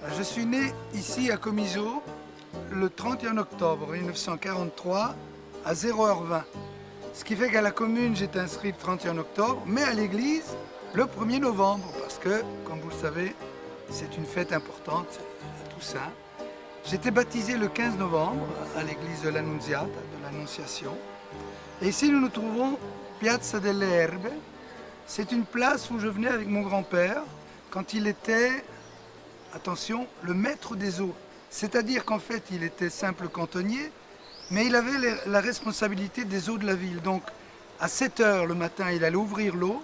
Je suis né ici à Comiso le 31 octobre 1943 à 0h20. Ce qui fait qu'à la commune, j'étais inscrit le 31 octobre, mais à l'église le 1er novembre, parce que, comme vous le savez, c'est une fête importante, c'est la Toussaint. J'étais baptisé le 15 novembre à l'église de l'Annunziata, de l'Annonciation. Et ici, nous nous trouvons Piazza delle Erbe. C'est une place où je venais avec mon grand-père quand il était, attention, le maître des eaux. C'est-à-dire qu'en fait, il était simple cantonnier, mais il avait la responsabilité des eaux de la ville. Donc, à 7 h le matin, il allait ouvrir l'eau,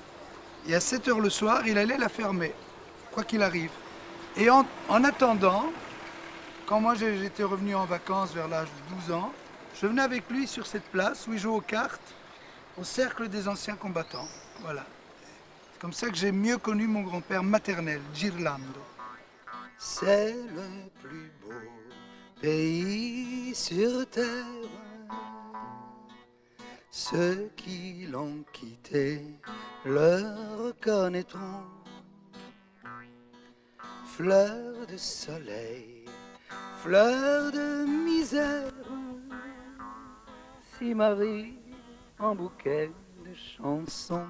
et à 7 h le soir, il allait la fermer, quoi qu'il arrive. Et en attendant, quand moi j'étais revenu en vacances vers l'âge de 12 ans, je venais avec lui sur cette place où il jouait aux cartes, au cercle des anciens combattants. Voilà. C'est comme ça que j'ai mieux connu mon grand-père maternel, Girlando. C'est le plus beau pays sur terre. Ceux qui l'ont quitté le reconnaîtront. Fleur de soleil, fleur de misère, si Marie en bouquet de chansons.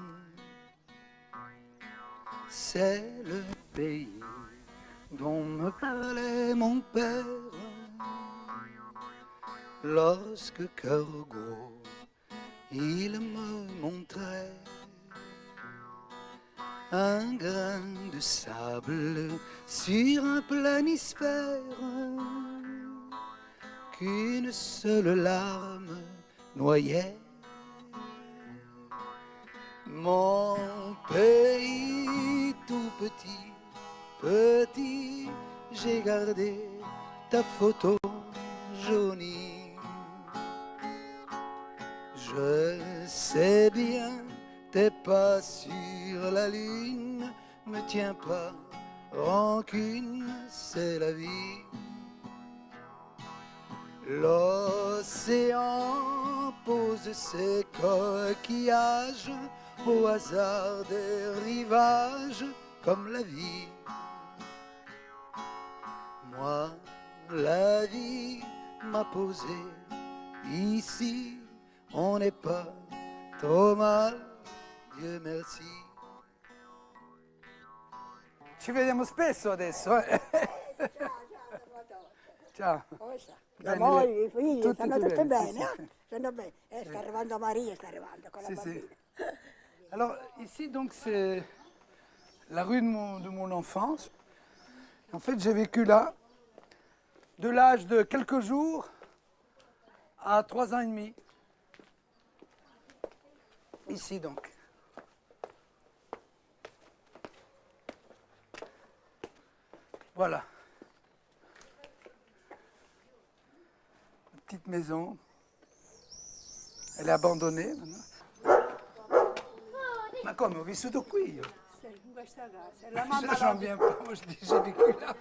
C'est le pays dont me parlait mon père lorsque cœur gros il me montrait un grain de sable sur un planisphère qu'une seule larme noyait. Mon pays tout petit, petit, j'ai gardé ta photo jaunie. Je sais bien, t'es pas sur la lune, me tiens pas rancune, c'est la vie. L'océan pose ses coquillages au hasard des rivages comme la vie. Moi, la vie m'a posé ici, on n'est pas trop mal, Dieu merci. Ci vediamo spesso adesso, eh? Ciao. La moglie, i figli, Tutti stanno tutte bene, sì, eh? sì. Stanno bene. Sta arrivando Maria, sta arrivando con la bambina. Alors ici donc c'est la rue de mon enfance. En fait j'ai vécu là de l'âge de quelques jours à 3 ans et demi. Ici donc. Voilà. Une petite maison. Elle est abandonnée maintenant. Ma come, ho vissuto qui io. In questa casa. La mamma J'en viens pas, moi je dis j'ai vécu là.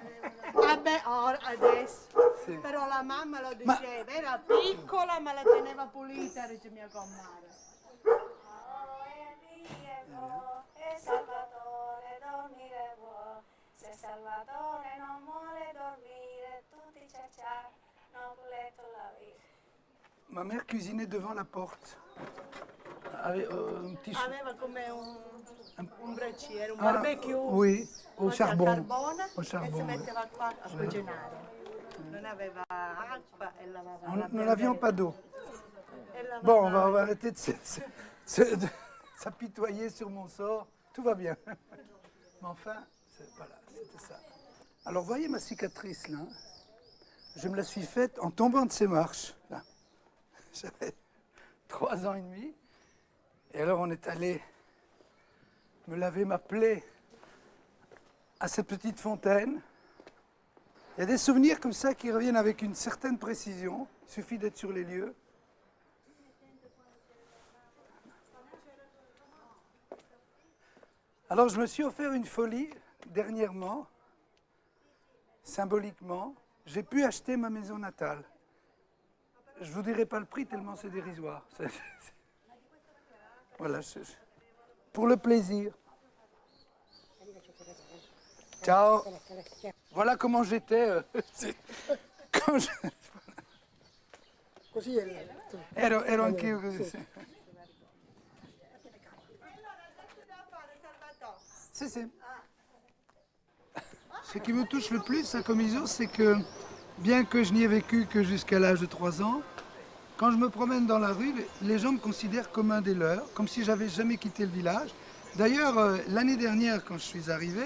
Vabbè, adesso. Sì. Però la mamma lo diceva, era piccola ma la teneva pulita, dice mia commare. Salvatore dormire vuole, se Salvatore non vuole dormire, tutti ciacciar, non letto la vita. Ma mère cuisinait devant la porte. Avec, un petit Aveva come un braciere, un Ah, barbecue. oui, au Così charbon. al carbone Au e si charbon, metteva qua a cucinare. Non aveva acqua e lavava la Nous n'avions pas d'eau. E lavava- Bon, on va arrêter de s'apitoyer sur mon sort. Tout va bien. Mais enfin, voilà, c'était ça. Alors, voyez ma cicatrice là. Je me la suis faite en tombant de ces marches. Là. J'avais 3 ans et demi. Et alors, on est allé me laver ma plaie à cette petite fontaine. Il y a des souvenirs comme ça qui reviennent avec une certaine précision. Il suffit d'être sur les lieux. Alors je me suis offert une folie dernièrement, symboliquement. J'ai pu acheter ma maison natale. Je ne vous dirai pas le prix tellement c'est dérisoire. Voilà, pour le plaisir. Ciao. Voilà comment j'étais. Quand Così è. ero anch'io così. Sì. Si, si. Ce qui me touche le plus à Comiso, c'est que, bien que je n'y ai vécu que jusqu'à l'âge de 3 ans, quand je me promène dans la rue, les gens me considèrent comme un des leurs, comme si j'avais jamais quitté le village. D'ailleurs, l'année dernière, quand je suis arrivé,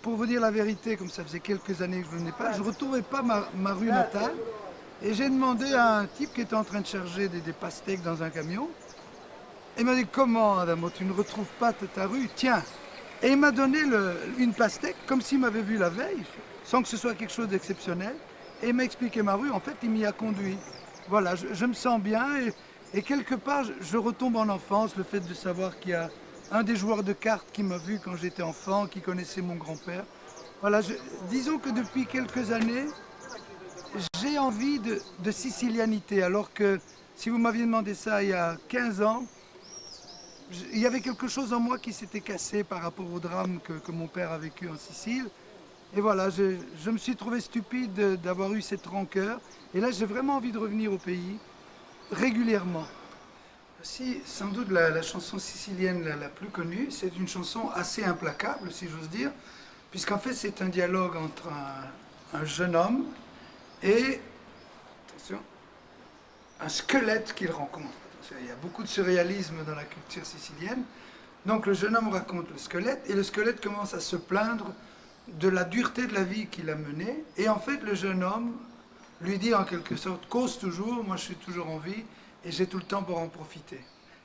pour vous dire la vérité, comme ça faisait quelques années que je ne venais pas, je ne retrouvais pas ma rue natale. Et j'ai demandé à un type qui était en train de charger des pastèques dans un camion. Il m'a dit, comment Adamo, tu ne retrouves pas ta rue? Tiens. Et il m'a donné une pastèque, comme s'il m'avait vu la veille, sans que ce soit quelque chose d'exceptionnel. Et il m'a expliqué ma rue, en fait, il m'y a conduit. Voilà, je me sens bien et quelque part, je retombe en enfance, le fait de savoir qu'il y a un des joueurs de cartes qui m'a vu quand j'étais enfant, qui connaissait mon grand-père. Voilà, disons que depuis quelques années, j'ai envie de sicilianité, alors que si vous m'aviez demandé ça il y a 15 ans, il y avait quelque chose en moi qui s'était cassé par rapport au drame que mon père a vécu en Sicile. Et voilà, je me suis trouvé stupide d'avoir eu cette rancœur. Et là, j'ai vraiment envie de revenir au pays, régulièrement. Si, sans doute la chanson sicilienne la plus connue, c'est une chanson assez implacable, si j'ose dire, puisqu'en fait, c'est un dialogue entre un jeune homme et, attention, un squelette qu'il rencontre. Il y a beaucoup de surréalisme dans la culture sicilienne. Donc le jeune homme raconte le squelette et le squelette commence à se plaindre de la dureté de la vie qu'il a menée. Et en fait, le jeune homme lui dit en quelque sorte, cause toujours, moi je suis toujours en vie et j'ai tout le temps pour en profiter.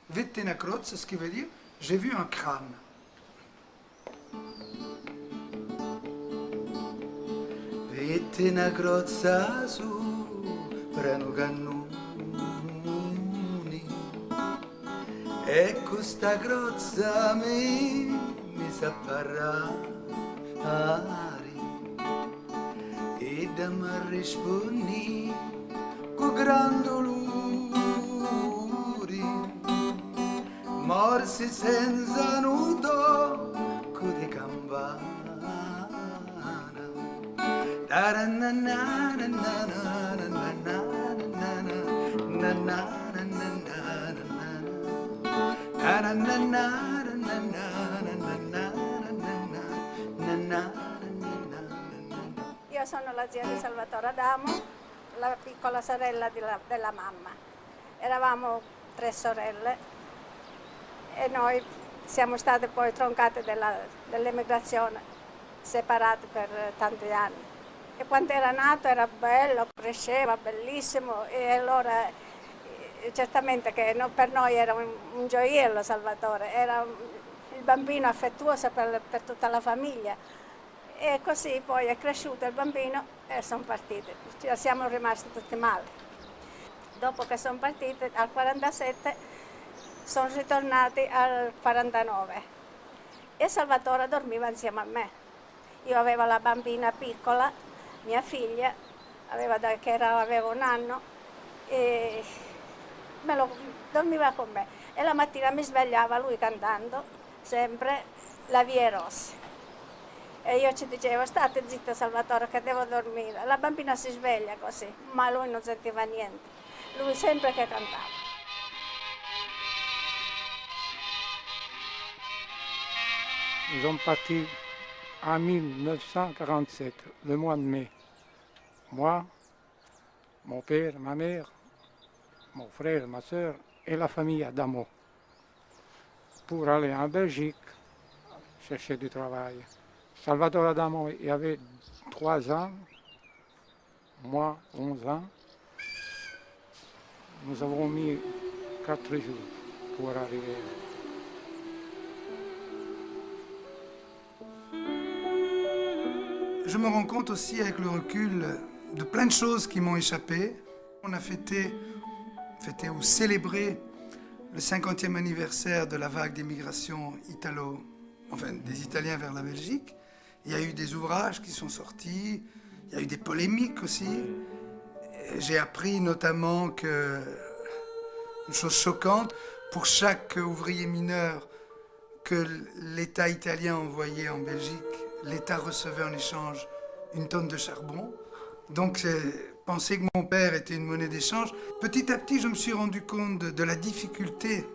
Vettena crozza, ce qui veut dire, j'ai vu un crâne. Vettena crozza su, preno cannoni, e questa crozza mi sa parlare, e da mi rispondi con gran dolore, morsi senza nudo con di campana. Io sono la zia di Salvatore Adamo, la piccola sorella della mamma. Eravamo 3 sorelle e noi siamo state poi troncate dell'emigrazione, separate per tanti anni. E quando era nato era bello, cresceva, bellissimo e allora certamente che per noi era un gioiello Salvatore, era il bambino affettuoso per tutta la famiglia. E così poi è cresciuto il bambino e sono partiti, cioè, siamo rimasti tutti male. Dopo che sono partiti al 47 sono ritornati al 49 e Salvatore dormiva insieme a me. Io avevo la bambina piccola, mia figlia, aveva 1 anno e dormiva con me. E la mattina mi svegliava lui cantando sempre La Vie Rosse. E io ci dicevo, state zitta Salvatore che devo dormire. La bambina si sveglia così, ma lui non sentiva niente. Lui sempre che cantava. Ils sont partis en 1947, le mois de mai. Moi, mon père, ma mère, mon frère, ma soeur et la famille Adamo pour aller en Belgique chercher du travail. Salvatore Adamo, il avait 3 ans, moi 11 ans. Nous avons mis 4 jours pour arriver. Je me rends compte aussi avec le recul de plein de choses qui m'ont échappé. On a fêté ou célébré le 50e anniversaire de la vague d'immigration des Italiens vers la Belgique. Il y a eu des ouvrages qui sont sortis, il y a eu des polémiques aussi. J'ai appris notamment une chose choquante, pour chaque ouvrier mineur que l'État italien envoyait en Belgique, l'État recevait en échange une tonne de charbon. Donc j'ai pensé que mon père était une monnaie d'échange. Petit à petit, je me suis rendu compte de la difficulté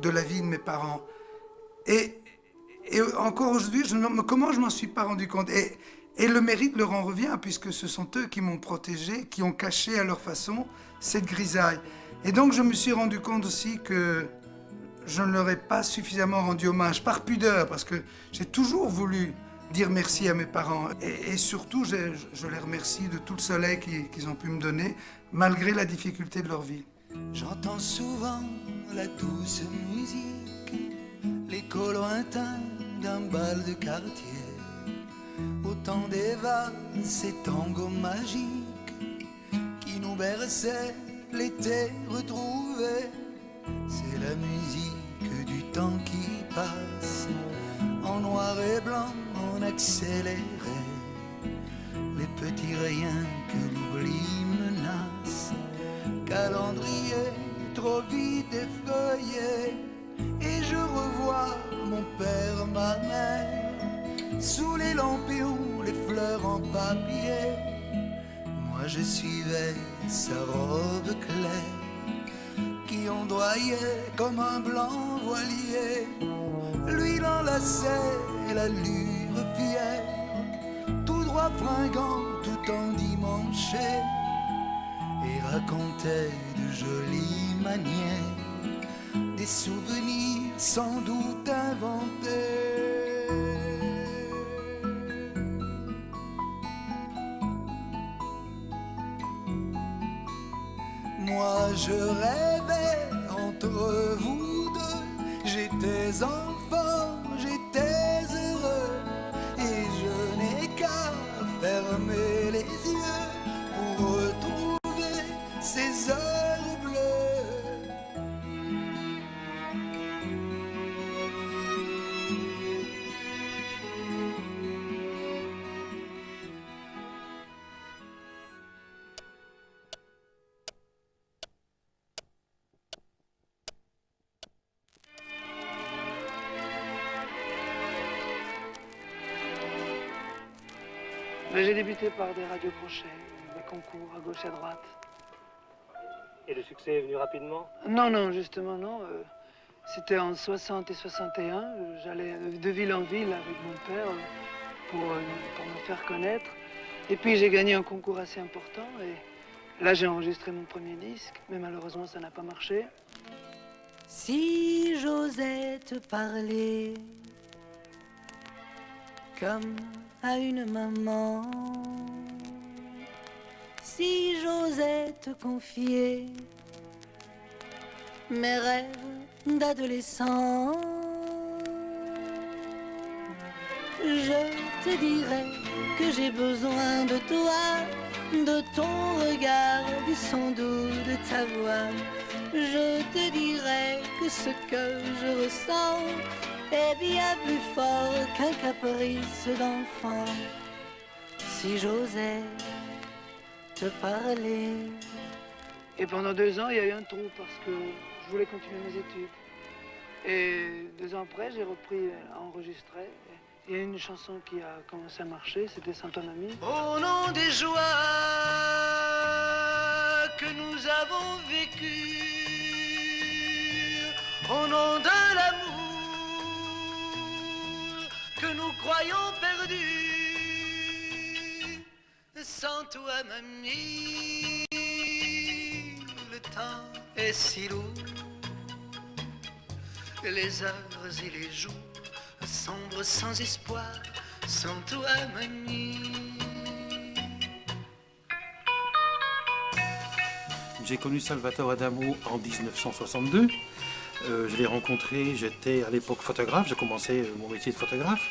de la vie de mes parents. Et encore aujourd'hui, comment je m'en suis pas rendu compte et le mérite leur en revient, puisque ce sont eux qui m'ont protégé, qui ont caché à leur façon cette grisaille. Et donc je me suis rendu compte aussi que je ne leur ai pas suffisamment rendu hommage, par pudeur, parce que j'ai toujours voulu dire merci à mes parents. Et surtout, je les remercie de tout le soleil qu'ils ont pu me donner, malgré la difficulté de leur vie. J'entends souvent la douce musique, l'écho lointain d'un bal de quartier. Au temps des valses et tangos magiques qui nous berçaient l'été retrouvé. C'est la musique du temps qui passe, en noir et blanc, en accéléré. Les petits riens que l'oubli menace, calendrier trop vite effeuillé. Et je revois mon père, ma mère, sous les lampions, les fleurs en papier. Moi je suivais sa robe claire qui ondoyait comme un blanc voilier. Lui l'enlaçait l'allure fière, tout droit fringant, tout endimanché, et racontait de jolies manières, des souvenirs sans doute inventés. Moi je rêvais entre vous deux, j'étais enfant, j'étais heureux, et je n'ai qu'à fermer les yeux pour retrouver ces heures bleues. J'ai débuté par des radiocrochets, des concours à gauche et à droite. Et le succès est venu rapidement? Non, justement, non. C'était en 60 et 61. J'allais de ville en ville avec mon père pour me faire connaître. Et puis j'ai gagné un concours assez important. Et là, j'ai enregistré mon premier disque, mais malheureusement, ça n'a pas marché. Si j'osais te parler comme à une maman, si j'osais te confier mes rêves d'adolescent, je te dirais que j'ai besoin de toi, de ton regard, du son doux de ta voix. Je te dirais que ce que je ressens est bien plus fort qu'un caprice d'enfant. Si j'osais te parler. Et pendant 2 ans, il y a eu un trou parce que je voulais continuer mes études. Et 2 ans après, j'ai repris à enregistrer. Il y a une chanson qui a commencé à marcher, c'était Sans ton ami. Au nom des joies que nous avons vécues, au nom de l'amour que nous croyons perdu, sans toi, mamie, le temps est si lourd, les heures et les jours sombres sans espoir, sans toi, mamie. J'ai connu Salvatore Adamo en 1962. Je l'ai rencontré, j'étais à l'époque photographe, j'ai commencé mon métier de photographe.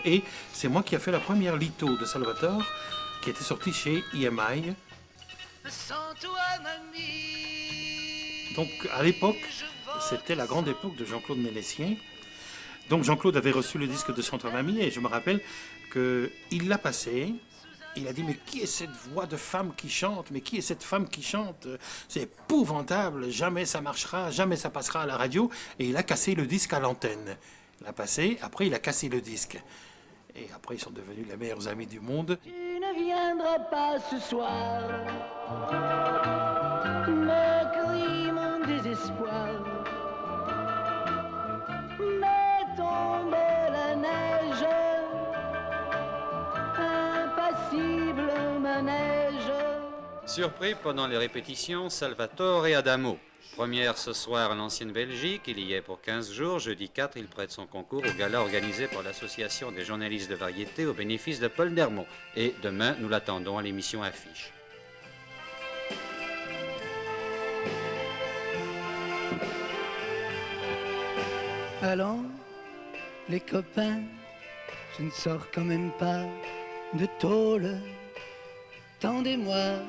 Et c'est moi qui ai fait la première litho de Salvatore, qui était sortie chez EMI. Sans toi, mamie. Donc à l'époque, c'était la grande époque de Jean-Claude Ménessien. Donc Jean-Claude avait reçu le disque de Sans toi, mamie, et je me rappelle qu'il l'a passé. Il a dit, mais qui est cette voix de femme qui chante? Mais qui est cette femme qui chante? C'est épouvantable, jamais ça marchera, jamais ça passera à la radio. Et il a cassé le disque à l'antenne. Il l'a passé, après il a cassé le disque. Et après, ils sont devenus les meilleurs amis du monde. Tu ne viendras pas ce soir, me crie mon désespoir. Mais tombe la neige, impassible manège. Surpris pendant les répétitions, Salvatore et Adamo. Première ce soir à l'ancienne Belgique, il y est pour 15 jours. Jeudi 4, il prête son concours au gala organisé par l'Association des journalistes de variété au bénéfice de Paul Dermot. Et demain, nous l'attendons à l'émission Affiche. Allons, les copains, je ne sors quand même pas de tôle. Tendez-moi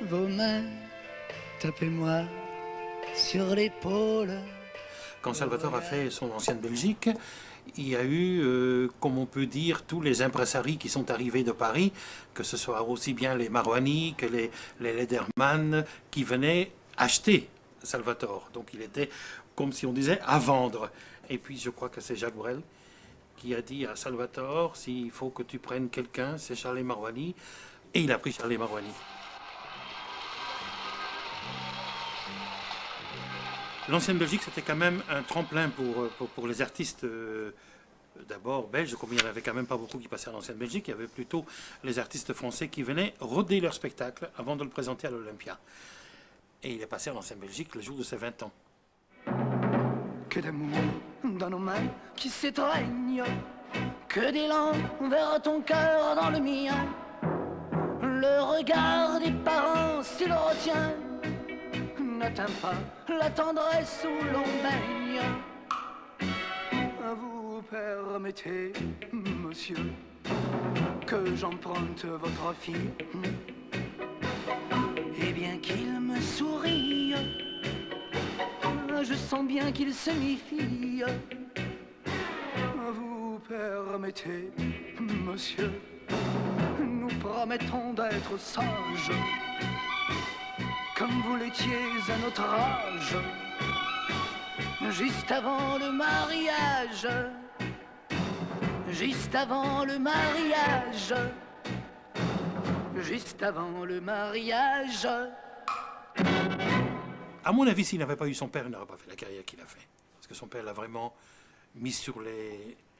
vos mains, tapez-moi sur l'épaule. Quand Salvatore a fait son ancienne Belgique, il y a eu, comme on peut dire, tous les impresaris qui sont arrivés de Paris, que ce soit aussi bien les Marouani que les Lederman, qui venaient acheter Salvatore. Donc il était, comme si on disait, à vendre. Et puis je crois que c'est Jacques Brel qui a dit à Salvatore, s'il faut que tu prennes quelqu'un, c'est Charles Marouani. Et il a pris Charles Marouani. L'ancienne Belgique, c'était quand même un tremplin pour les artistes, d'abord belges, comme il n'y en avait quand même pas beaucoup qui passaient à l'ancienne Belgique. Il y avait plutôt les artistes français qui venaient roder leur spectacle avant de le présenter à l'Olympia. Et il est passé à l'ancienne Belgique le jour de ses 20 ans. Que d'amour dans nos mains qui s'étreignent, que d'élan vers ton cœur dans le mien. Le regard des parents, s'il le retient, n'atteint pas la tendresse où l'on baigne. Vous permettez, monsieur, que j'emprunte votre fille. Et bien qu'il me sourie, je sens bien qu'il se méfie. Vous permettez, monsieur, nous promettons d'être sages, comme vous l'étiez à notre âge, juste avant le mariage, juste avant le mariage, juste avant le mariage. À mon avis, s'il n'avait pas eu son père, il n'aurait pas fait la carrière qu'il a fait. Parce que son père l'a vraiment mis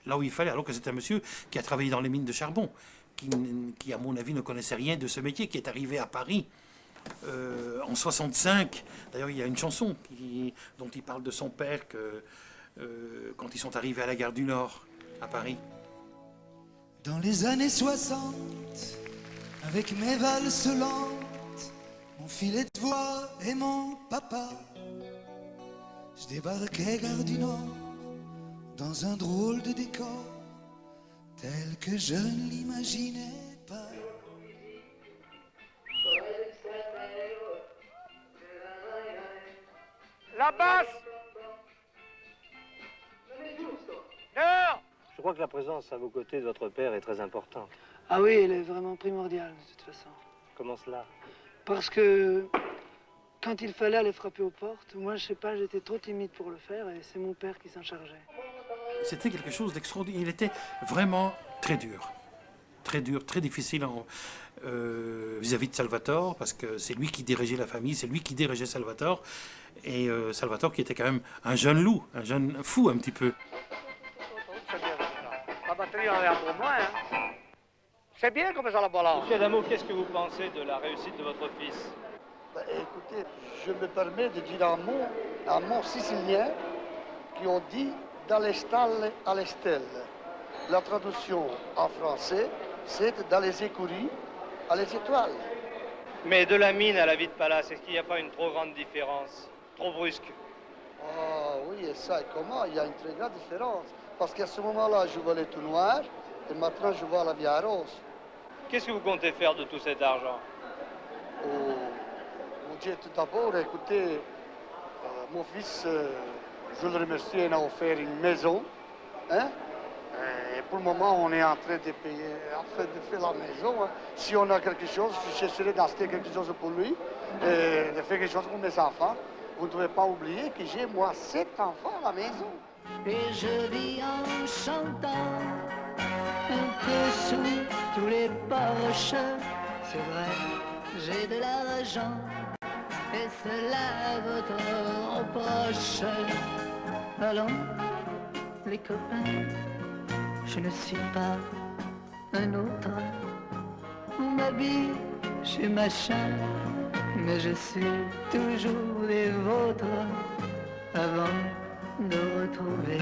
là où il fallait, alors que c'est un monsieur qui a travaillé dans les mines de charbon, qui à mon avis, ne connaissait rien de ce métier, qui est arrivé à Paris en 65. D'ailleurs, il y a une chanson dont il parle de son père quand ils sont arrivés à la gare du Nord, à Paris. Dans les années 60, avec mes valses lentes, mon filet de voix et mon papa, je débarquais gare du Nord dans un drôle de décor tel que je ne l'imaginais pas. La basse! Non! Je crois que la présence à vos côtés de votre père est très importante. Ah oui, elle est vraiment primordiale de toute façon. Comment cela? Parce que quand il fallait aller frapper aux portes, moi je sais pas, j'étais trop timide pour le faire et c'est mon père qui s'en chargeait. C'était quelque chose d'extraordinaire. Il était vraiment très dur, très difficile vis-à-vis de Salvatore, parce que c'est lui qui dirigeait la famille, c'est lui qui dirigeait Salvatore. Et Salvatore qui était quand même un jeune loup, un jeune fou un petit peu. La batterie en l'air pour moi, hein. C'est bien comme ça la balance. Monsieur Adamo, qu'est-ce que vous pensez de la réussite de votre fils? Écoutez, je me permets de dire un mot sicilien qui ont dit « dalle stalle alle stelle ». La traduction en français, c'est « dans les écuries à les étoiles ». Mais de la mine à la vie de palace, est-ce qu'il n'y a pas une trop grande différence? Trop brusque? Ah oui, et ça, et comment? Il y a une très grande différence. Parce qu'à ce moment-là, je volais tout noir, et maintenant, je vois la vie à rose. Qu'est-ce que vous comptez faire de tout cet argent? Oh, mon Dieu, tout d'abord, écoutez, mon fils, je le remercie, il a offert une maison. Hein? Et pour le moment, on est en train de payer, en train de faire la maison. Hein. Si on a quelque chose, je chercherai d'acheter quelque chose pour lui, et de faire quelque chose pour mes enfants. Vous ne devez pas oublier que j'ai, moi, 7 enfants à la maison. Et je vis en chantant que sous tous les porches. C'est vrai, j'ai de l'argent, et cela votre reproche. Allons, les copains, je ne suis pas un autre. On m'habille chez machin, mais je suis toujours des vôtres. Avant de retrouver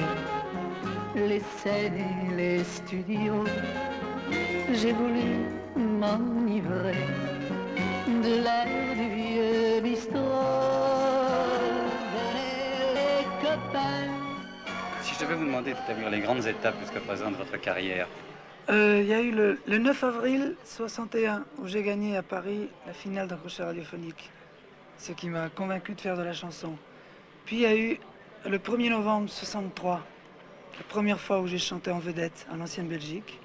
les scènes et les studios, j'ai voulu m'enivrer de l'air du vieux bistrot. Venez les copains. Si je devais vous demander d'établir les grandes étapes jusqu'à présent de votre carrière. Il y a eu le 9 avril 61 où j'ai gagné à Paris la finale d'un crochet radiophonique, ce qui m'a convaincu de faire de la chanson. Puis il y a eu le 1er novembre 63, la première fois où j'ai chanté en vedette en ancienne Belgique.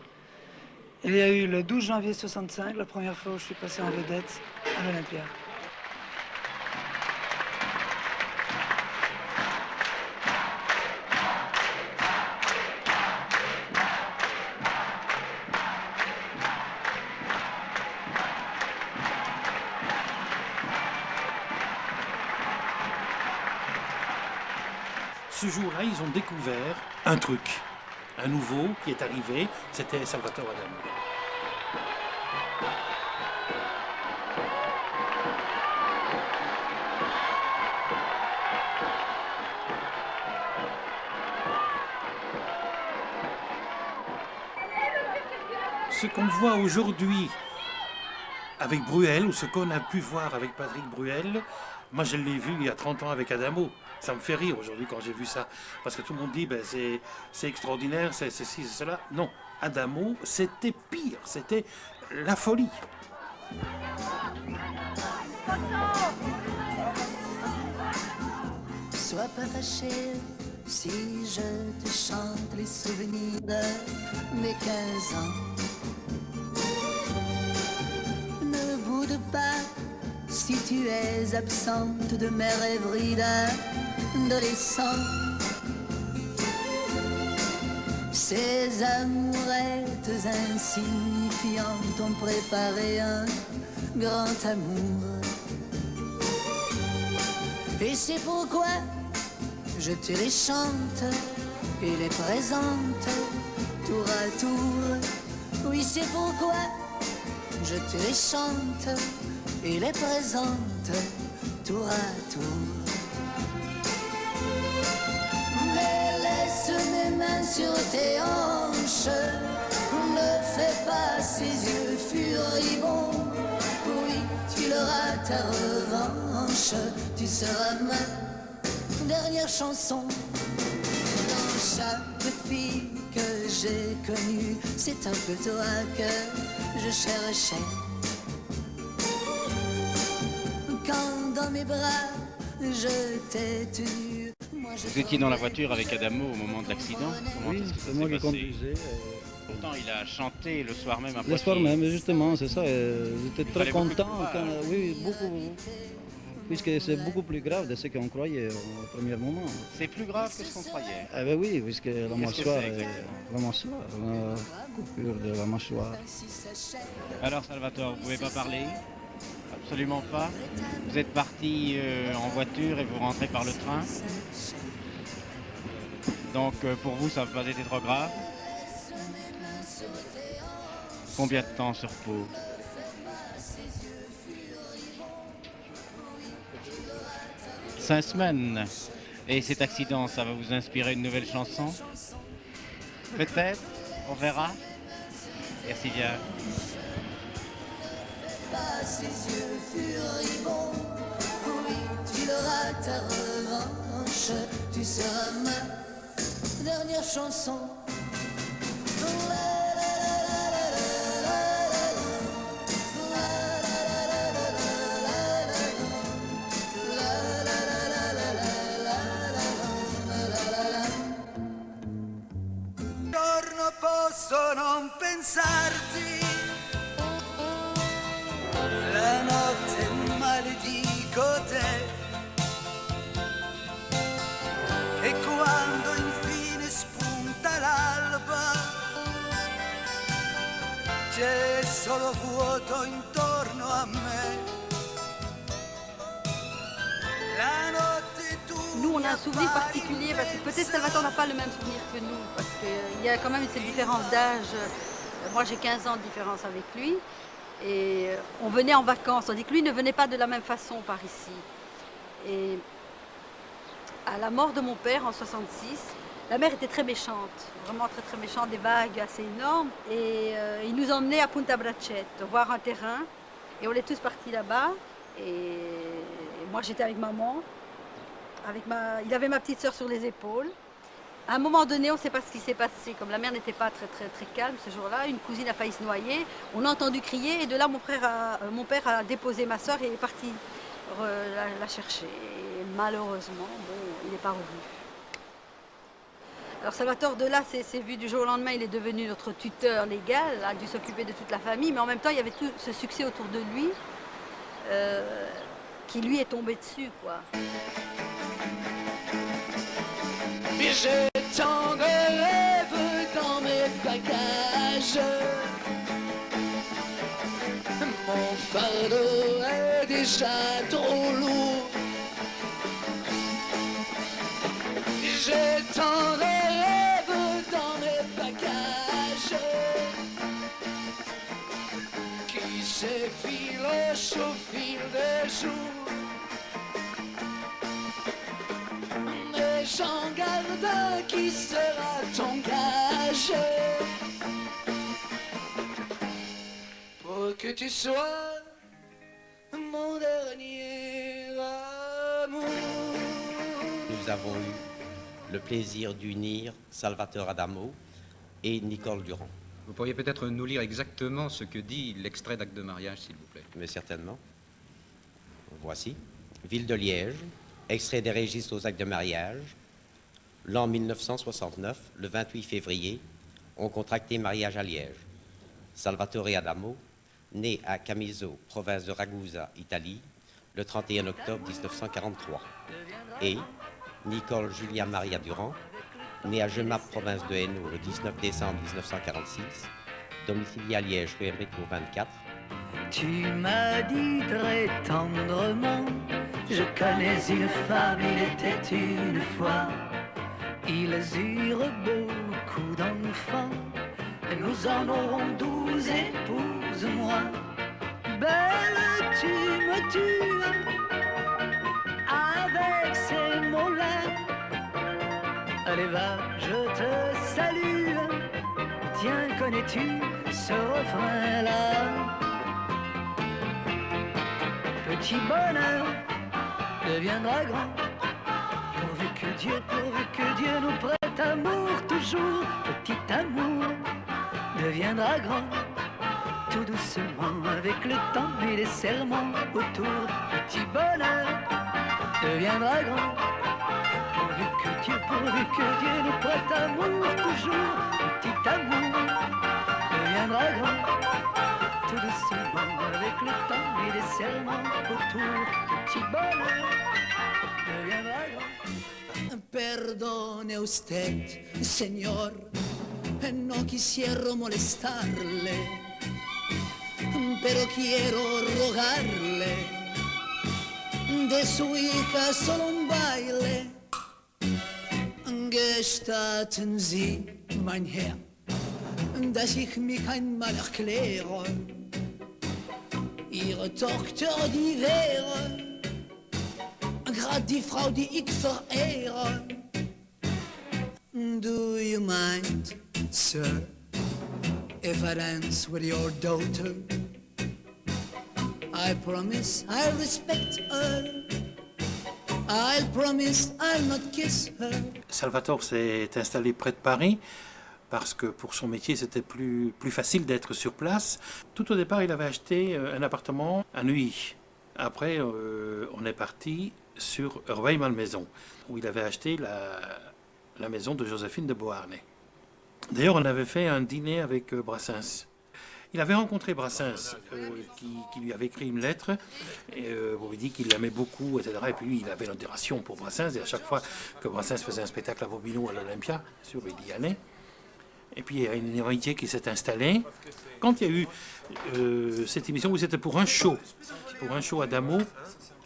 Et il y a eu le 12 janvier 65, la première fois où je suis passé en vedette à l'Olympia. Ce jour-là, ils ont découvert un truc, un nouveau qui est arrivé, c'était Salvatore Adamo. Ce qu'on voit aujourd'hui avec Bruel, ou ce qu'on a pu voir avec Patrick Bruel, moi je l'ai vu il y a 30 ans avec Adamo. Ça me fait rire aujourd'hui quand j'ai vu ça. Parce que tout le monde dit, ben, c'est extraordinaire, c'est ceci, c'est cela. Non, Adamo, c'était pire, c'était la folie. Sois pas fâché si je te chante les souvenirs de mes 15 ans. Ne boude pas si tu es absente de mes rêveries d'adolescent. Ces amourettes insignifiantes ont préparé un grand amour. Et c'est pourquoi je te les chante et les présente tour à tour. Oui, c'est pourquoi je te les chante et les présente tour à tour. Mais laisse mes mains sur tes hanches, ne fais pas ces yeux furibonds. Oui, tu l'auras ta revanche, tu seras ma dernière chanson. Dans chaque fille que j'ai connue, c'est un peu toi que je cherchais. Quand dans mes bras je t'ai tenu. Vous étiez dans la voiture avec Adamo au moment de l'accident? Oui, c'est moi qui conduisais. Pourtant, il a chanté le soir même à Poitiers. Le soir même, justement, c'est ça. J'étais très content. Oui, beaucoup. Puisque c'est beaucoup plus grave de ce qu'on croyait au premier moment. C'est plus grave que ce qu'on croyait. Eh bien oui, puisque la mâchoire, la coupure de la mâchoire. Alors Salvatore, vous ne pouvez pas parler? Absolument pas. Vous êtes parti en voiture et vous rentrez par le train. Donc pour vous, ça n'a pas été trop grave? Combien de temps sur Pau? Cinq semaines. Et cet accident, ça va vous inspirer une nouvelle chanson? Peut-être, on verra. Merci bien. Ses yeux furibonds, oui, tu l'auras ta revanche, tu seras ma dernière chanson. Un giorno posso non pensarti, la notte maledico te, e quando infine spunta la solo vuoto intorno a me. La notte tu. Nous, on a un souvenir particulier parce que peut-être Salvatore n'a pas le même souvenir que nous parce qu'il y a quand même cette différence d'âge. Moi, j'ai 15 ans de différence avec lui et on venait en vacances, tandis que lui ne venait pas de la même façon par ici. Et à la mort de mon père en 66, la mer était très méchante, vraiment très très méchante, des vagues assez énormes. Et il nous emmenait à Punta Braccetto, voir un terrain. Et on est tous partis là-bas. Et moi j'étais avec maman. Il avait ma petite sœur sur les épaules. À un moment donné, on ne sait pas ce qui s'est passé. Comme la mer n'était pas très très très calme ce jour-là, une cousine a failli se noyer. On a entendu crier et de là mon père a déposé ma sœur et est parti la chercher. Et malheureusement, bon, il n'est pas revenu. Alors Salvatore de là s'est vu du jour au lendemain, il est devenu notre tuteur légal, a dû s'occuper de toute la famille, mais en même temps il y avait tout ce succès autour de lui qui lui est tombé dessus, quoi. J'ai tant de rêves dans mes bagages. Mon fardeau est déjà trop lourd. J'ai tant de rêves dans mes bagages qui s'effilent au fil des jours. Mais j'en garde un qui sera ton gage pour que tu sois mon dernier amour. Nous avons eu le plaisir d'unir Salvatore Adamo et Nicole Durand. Vous pourriez peut-être nous lire exactement ce que dit l'extrait d'acte de mariage, s'il vous plaît. Mais certainement. Voici. Ville de Liège, extrait des registres aux actes de mariage. L'an 1969, le 28 février, ont contracté mariage à Liège. Salvatore Adamo, né à Camiso, province de Ragusa, Italie, le 31 octobre 1943. Et Nicole Julia Maria Durand, née à Genappe, province de Hainaut, le 19 décembre 1946, domiciliée à Liège, rue Enrico 24. Tu m'as dit très tendrement, je connais une femme, il était une fois. Ils eurent beaucoup d'enfants, et nous en aurons 12, épouse-moi. Belle, tu me tues avec ces mots-là. Allez va, je te salue. Tiens, connais-tu ce refrain-là? Petit bonheur deviendra grand, pourvu que Dieu nous prête amour toujours. Petit amour deviendra grand, tout doucement avec le temps et les serments autour. Petit bonheur deviendra grand, pourvu que Dieu nous prête amour toujours. Petit amour deviendra grand, tout doucement avec le temps et les serments autour. Petit bonheur deviendra grand. Perdone usted, señor, no quisiera molestarle, pero quiero rogarle de su hija solo un baile. Gestatten Sie, mein Herr, dass ich mich einmal erkläre. Ihre Tochter, die wäre grad die Frau, die ich verehre. Do you mind, sir, if I dance with your daughter? I promise I'll respect her. I'll promise I'll not kiss her. Salvatore s'est installé près de Paris parce que pour son métier, c'était plus facile d'être sur place. Tout au départ, il avait acheté un appartement à Neuilly. Après, on est parti sur Rueil-Malmaison, où il avait acheté la maison de Joséphine de Beauharnais. D'ailleurs, on avait fait un dîner avec Brassens. Il avait rencontré Brassens, qui lui avait écrit une lettre, pour lui dire qu'il l'aimait beaucoup, etc. Et puis lui, il avait l'admiration pour Brassens, et à chaque fois que Brassens faisait un spectacle à Bobino à l'Olympia, il y allait. Et puis il y a une amitié qui s'est installée. Quand il y a eu cette émission où c'était pour un show à Damo,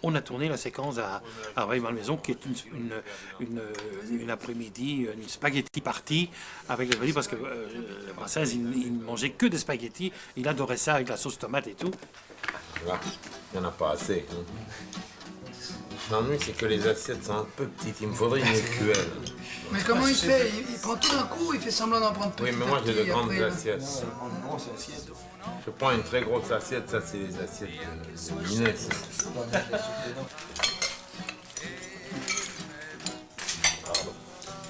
on a tourné la séquence à Rueil-Malmaison, qui est une après-midi, une spaghetti party avec les spaghettis, parce que Brassens, il ne mangeait que des spaghettis. Il adorait ça avec la sauce tomate et tout. Là, il n'y en a pas assez. L'ennui, c'est que les assiettes sont un peu petites. Il me faudrait une écuelle. Mais comment il fait? Il prend tout d'un coup, il fait semblant d'en prendre tout. Oui, mais moi j'ai de grandes assiettes. Je prends une très grosse assiette, ça c'est les assiettes de Minet.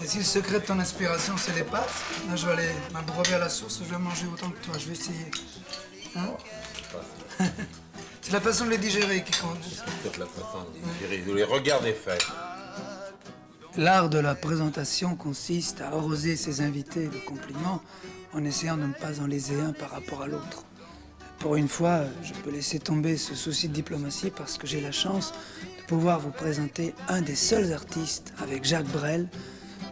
Et si le secret de ton inspiration, c'est les pâtes, là je vais aller m'abreuver à la source, je vais manger autant que toi, je vais essayer. Hein? C'est la façon de les digérer qui compte. C'est peut-être la façon de digérer, de les regarder faire. L'art de la présentation consiste à arroser ses invités de compliments en essayant de ne pas en léser un par rapport à l'autre. Pour une fois, je peux laisser tomber ce souci de diplomatie parce que j'ai la chance de pouvoir vous présenter un des seuls artistes avec Jacques Brel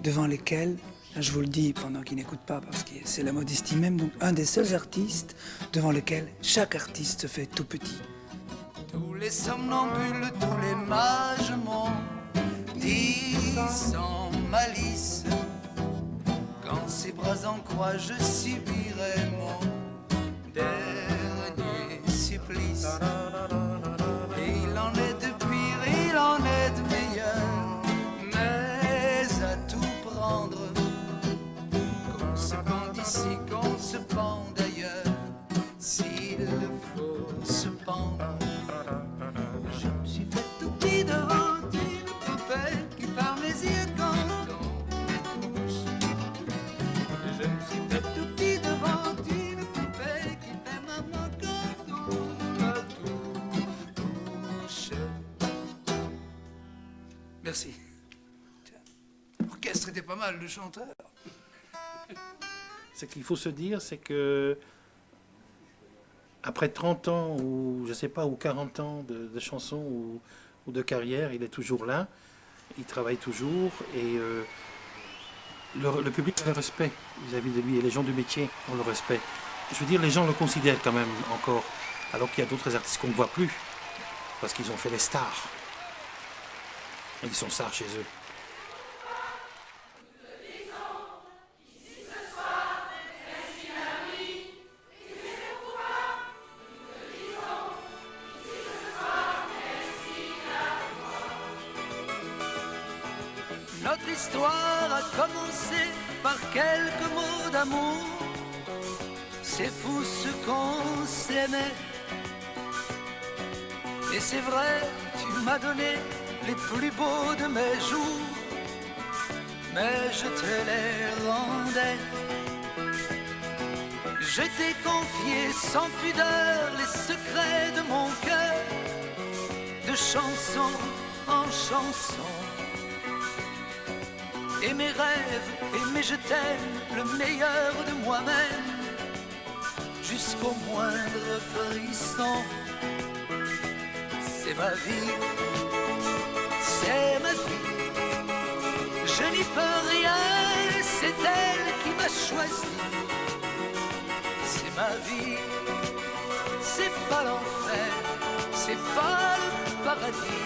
devant lesquels, là je vous le dis pendant qu'il n'écoute pas parce que c'est la modestie même, donc un des seuls artistes devant lesquels chaque artiste se fait tout petit. Tous les somnambules, tous les mages m'ont dit sans malice, quand ses bras en croix je subirai mon dernier supplice. Et il en est de pire, il en est de meilleur, mais à tout prendre, qu'on se pend ici, qu'on se pend d'ailleurs, s'il le faut se pendre. Je me suis fait tout petit devant une poupée qui ferme les yeux quand on me touche. Je me suis fait tout petit devant une poupée qui fait maman quand on me touche. Merci. L'orchestre était pas mal, le chanteur. Ce qu'il faut se dire, c'est que après 30 ans, ou je sais pas, ou 40 ans de chansons ou de carrière, il est toujours là, il travaille toujours, et le public a le respect vis-à-vis de lui, et les gens du métier ont le respect. Je veux dire, les gens le considèrent quand même encore, alors qu'il y a d'autres artistes qu'on ne voit plus, parce qu'ils ont fait les stars. Et ils sont stars chez eux. Notre histoire a commencé par quelques mots d'amour. C'est fou ce qu'on s'aimait. Et c'est vrai, tu m'as donné les plus beaux de mes jours, mais je te les rendais. Je t'ai confié sans pudeur les secrets de mon cœur, de chanson en chanson. Et mes rêves, et mes je t'aime, le meilleur de moi-même, jusqu'au moindre frisson. C'est ma vie, c'est ma vie. Je n'y peux rien, c'est elle qui m'a choisi. C'est ma vie, c'est pas l'enfer, c'est pas le paradis.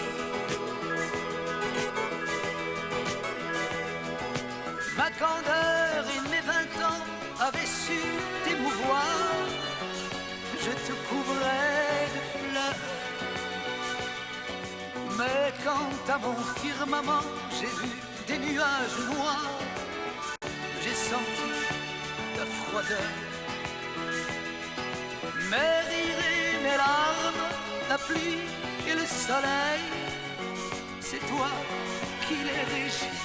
Ma candeur et mes 20 ans avaient su t'émouvoir. Je te couvrais de fleurs. Mais quand à mon firmament j'ai vu des nuages noirs, j'ai senti ta froideur. Mes rires et mes larmes, la pluie et le soleil, c'est toi qui les régis.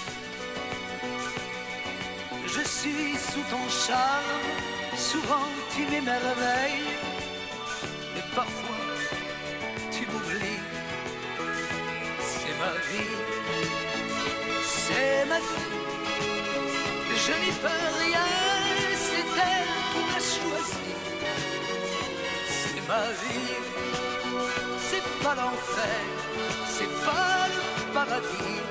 Je suis sous ton charme, souvent tu m'émerveilles, mais parfois tu m'oublies. C'est ma vie, c'est ma vie. Je n'y peux rien, c'est elle qui m'a choisi. C'est ma vie, c'est pas l'enfer, c'est pas le paradis.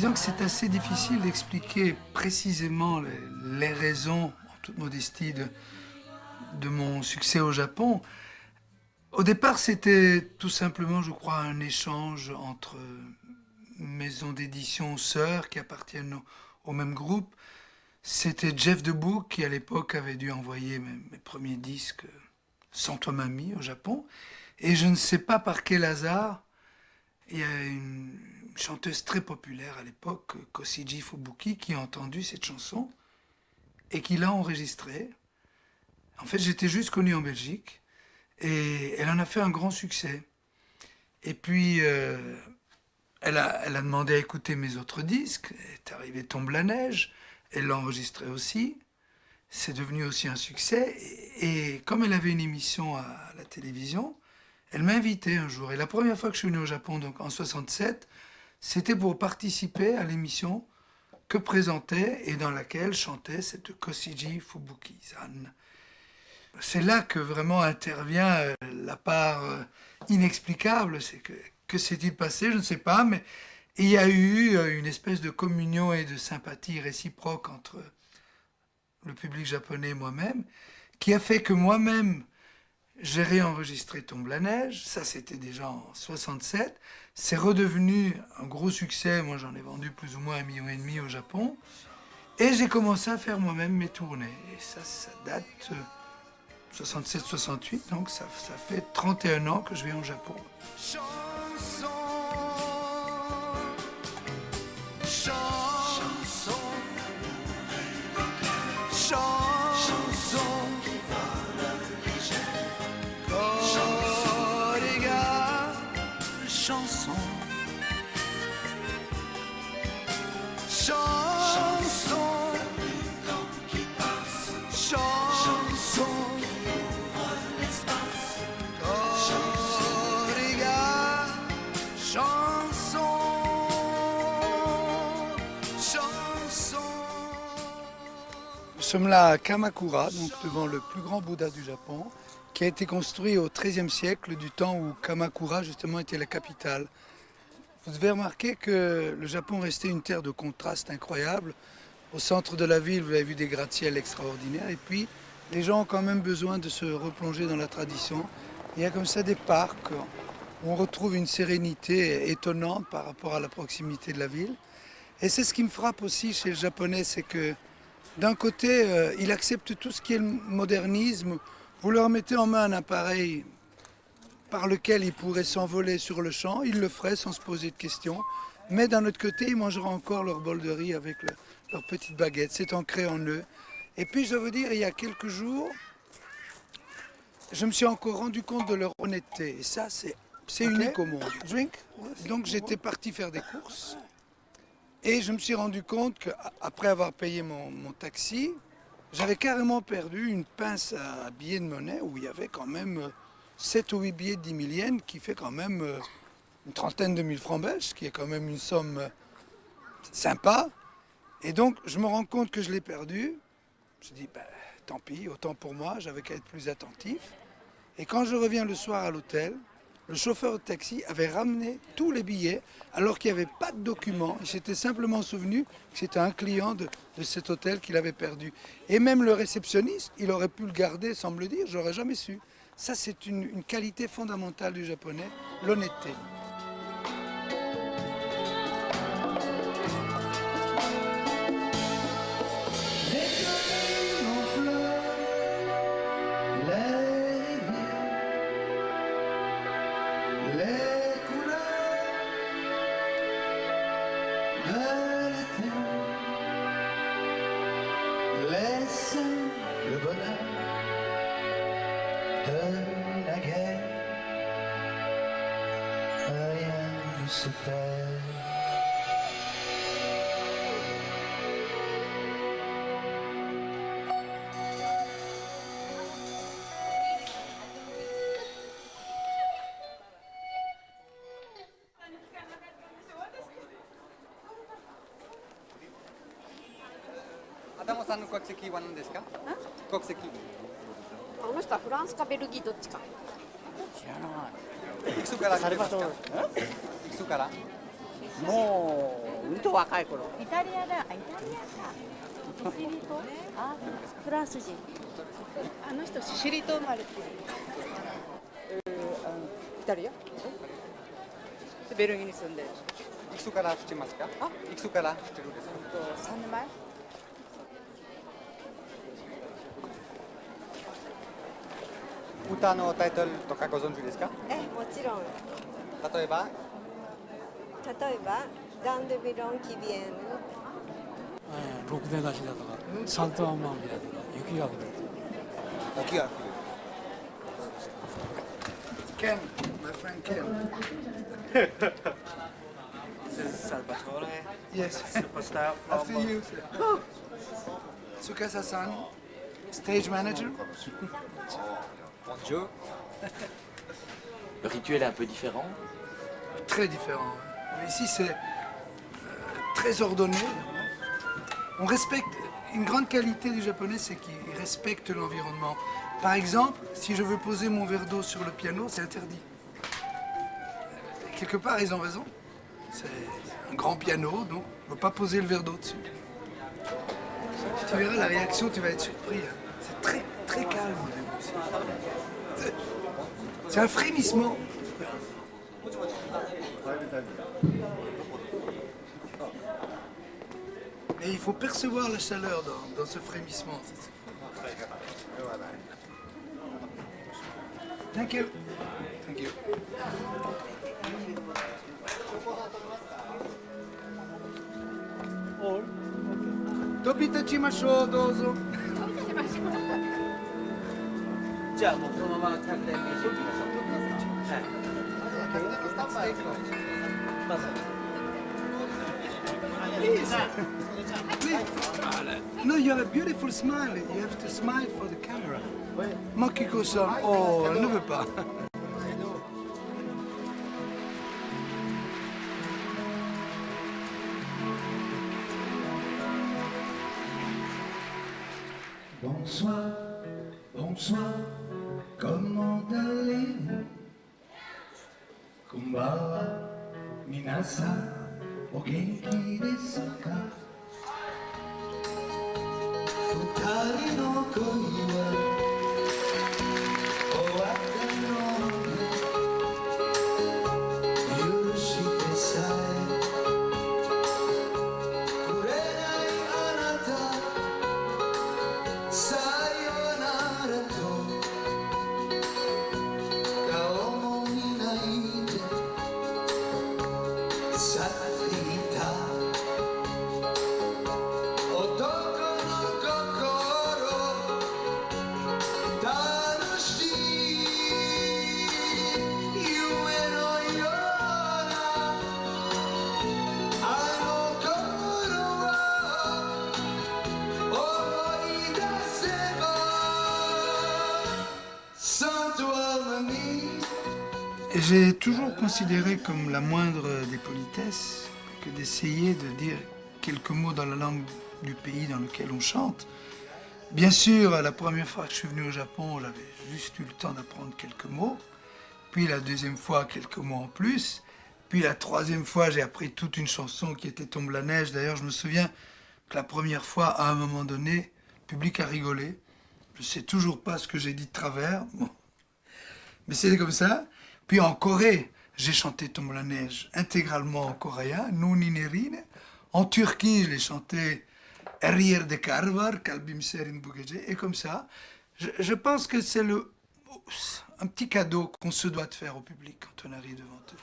Disons que c'est assez difficile d'expliquer précisément les raisons, en toute modestie, de mon succès au Japon. Au départ, c'était tout simplement, je crois, un échange entre maisons d'édition sœurs qui appartiennent au même groupe. C'était Jeff DeBook qui, à l'époque, avait dû envoyer mes premiers disques Sans toi mamie au Japon. Et je ne sais pas par quel hasard, il y a une chanteuse très populaire à l'époque, Kosiji Fubuki, qui a entendu cette chanson et qui l'a enregistrée. En fait, j'étais juste connu en Belgique et elle en a fait un grand succès. Et puis, elle a demandé à écouter mes autres disques. Est arrivé Tombe la neige, elle l'a enregistré aussi. C'est devenu aussi un succès. Et comme elle avait une émission à la télévision, elle m'a invité un jour. Et la première fois que je suis venu au Japon, donc en 67, c'était pour participer à l'émission que présentait et dans laquelle chantait cette Kosiji Fubuki-san. C'est là que vraiment intervient la part inexplicable. C'est que s'est-il passé? Je ne sais pas, mais il y a eu une espèce de communion et de sympathie réciproque entre le public japonais et moi-même, qui a fait que moi-même, j'ai réenregistré Tombe la neige. Ça, c'était déjà en 67. C'est redevenu un gros succès. Moi, j'en ai vendu plus ou moins 1,5 million au Japon. Et j'ai commencé à faire moi-même mes tournées. Et ça date 67-68, donc ça fait 31 ans que je vais au Japon. Nous sommes là à Kamakura, donc devant le plus grand Bouddha du Japon, qui a été construit au XIIIe siècle, du temps où Kamakura justement était la capitale. Vous devez remarquer que le Japon restait une terre de contraste incroyable. Au centre de la ville, vous avez vu des gratte-ciels extraordinaires, et puis les gens ont quand même besoin de se replonger dans la tradition. Il y a comme ça des parcs où on retrouve une sérénité étonnante par rapport à la proximité de la ville. Et c'est ce qui me frappe aussi chez le Japonais, c'est que d'un côté, il accepte tout ce qui est le modernisme. Vous leur mettez en main un appareil par lequel ils pourraient s'envoler sur le champ, ils le feraient sans se poser de questions. Mais d'un autre côté, ils mangeront encore leur bol de riz avec leur petite baguette. C'est ancré en eux. Et puis, je veux dire, il y a quelques jours, je me suis encore rendu compte de leur honnêteté. Et ça, c'est unique au monde. Donc, j'étais parti faire des courses. Et je me suis rendu compte qu'après avoir payé mon taxi, j'avais carrément perdu une pince à billets de monnaie où il y avait quand même 7 ou 8 billets de 10 000 yens, qui fait quand même une trentaine de 1000 francs belges, ce qui est quand même une somme sympa. Et donc, je me rends compte que je l'ai perdu. Je dis, tant pis, autant pour moi, j'avais qu'à être plus attentif. Et quand je reviens le soir à l'hôtel, le chauffeur de taxi avait ramené tous les billets alors qu'il n'y avait pas de documents. Il s'était simplement souvenu que c'était un client de cet hôtel qu'il avait perdu. Et même le réceptionniste, il aurait pu le garder sans me le dire, j'aurais jamais su. Ça, c'est une qualité fondamentale du japonais, l'honnêteté. Adamo-sanの国籍は何ですか？国籍。あの人はフランスかベルギーどっちか。知らない。いくつから来てますか？いくつから？もううんと若い頃。イタリアだ。イタリアか。シシリ島？あ、フランス人。あの人シシリ島生まれてる。イタリア？ベルギーに住んでる。いくつから知ってますか？いくつから知ってるんですか？3年前。歌のタイトルとかご存知ですか？もちろん。例えばダン・デ・ビロン・キビエンヌ。ろくでなしだとか、サントアンマンビだとか、雪が降る。雪が降る。Ken, my friend Ken. This is Salvatore. Yes. Superstar. After you. Tsukasa-san, stage manager. Bonjour. Le rituel est un peu différent. Très différent. Mais ici, c'est très ordonné. On respecte. Une grande qualité du japonais, c'est qu'il respecte l'environnement. Par exemple, si je veux poser mon verre d'eau sur le piano, c'est interdit. Et quelque part, ils ont raison. C'est un grand piano, donc on ne peut pas poser le verre d'eau dessus. Tu verras la réaction, tu vas être surpris. C'est très, très calme. C'est un frémissement. Et il faut percevoir la chaleur dans ce frémissement. Thank you. Thank you. Dobitachimashou, dozo. じゃあもうそのまま客で飯を行きましょう。Please. Please. No, you have a beautiful smile. You have to smile for the camera. Makiko-san. Oh, elle ne veut pas. Bonsoir, bonsoir, comment allez-vous? Konbanwa, minasan, o genki desu ka? Futari no koi wa owatta no ne, yurushite sae kurenai anata, sayonara to kao mo minai de satte ita otoko no kokoro tanushii yume no yona ano kokoro wa J'ai toujours considéré comme la moindre des politesses que d'essayer de dire quelques mots dans la langue du pays dans lequel on chante. Bien sûr, la première fois que je suis venu au Japon, j'avais juste eu le temps d'apprendre quelques mots. Puis la deuxième fois, quelques mots en plus. Puis la troisième fois, j'ai appris toute une chanson qui était Tombe la neige. D'ailleurs, je me souviens que la première fois, à un moment donné, le public a rigolé. Je ne sais toujours pas ce que j'ai dit de travers. Bon. Mais c'est comme ça. Puis en Corée, j'ai chanté Tombe la neige intégralement en coréen, Nuni Nerine. En Turquie, je l'ai chanté Erier de Karvar, Kalbim Serin Bugeje. Et comme ça, je pense que c'est un petit cadeau qu'on se doit de faire au public quand on arrive devant eux.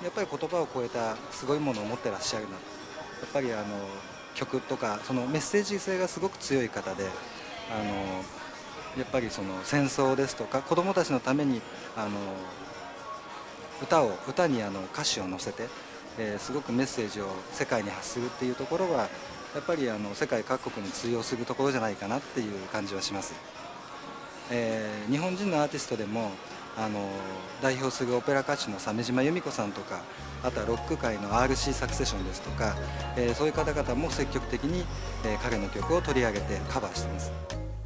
やっぱり言葉を超えたすごいものを持ってらっしゃるな。やっぱり曲とかそのメッセージ性がすごく強い方で、やっぱりその戦争ですとか子どもたちのために歌に歌詞を乗せて、すごくメッセージを世界に発するっていうところはやっぱり世界各国に通用するところじゃないかなっていう感じはします。日本人のアーティストでも代表するオペラ歌手の鮫島由美子さんとか、あとはロック界の RC サクセションですとか、そういう方々も積極的に、彼の曲を取り上げてカバーしています。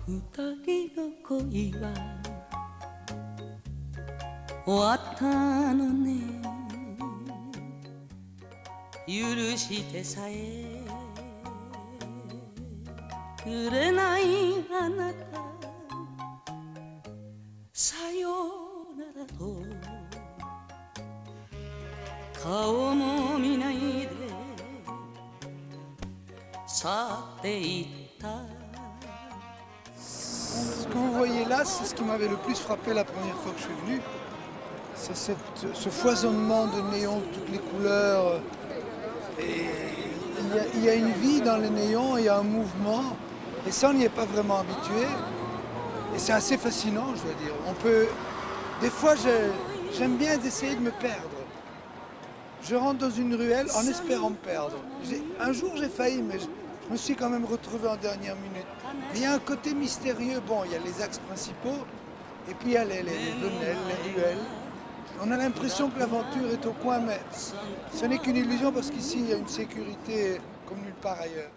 二人の恋は終わったのね、許してさえくれないあなたさようならと顔も見ないで去っていった Ce que vous voyez là, c'est ce qui m'avait le plus frappé la première fois que je suis venu. C'est ce foisonnement de néons de toutes les couleurs. Et il y a une vie dans les néons, il y a un mouvement. Et ça, on n'y est pas vraiment habitué. Et c'est assez fascinant, je dois dire. On peut... Des fois, j'aime bien d'essayer de me perdre. Je rentre dans une ruelle en espérant me perdre. Un jour, j'ai failli, mais je me suis quand même retrouvé en dernière minute. Mais il y a un côté mystérieux. Bon, il y a les axes principaux, et puis il y a les venelles, les ruelles. On a l'impression que l'aventure est au coin, mais ce n'est qu'une illusion parce qu'ici, il y a une sécurité comme nulle part ailleurs.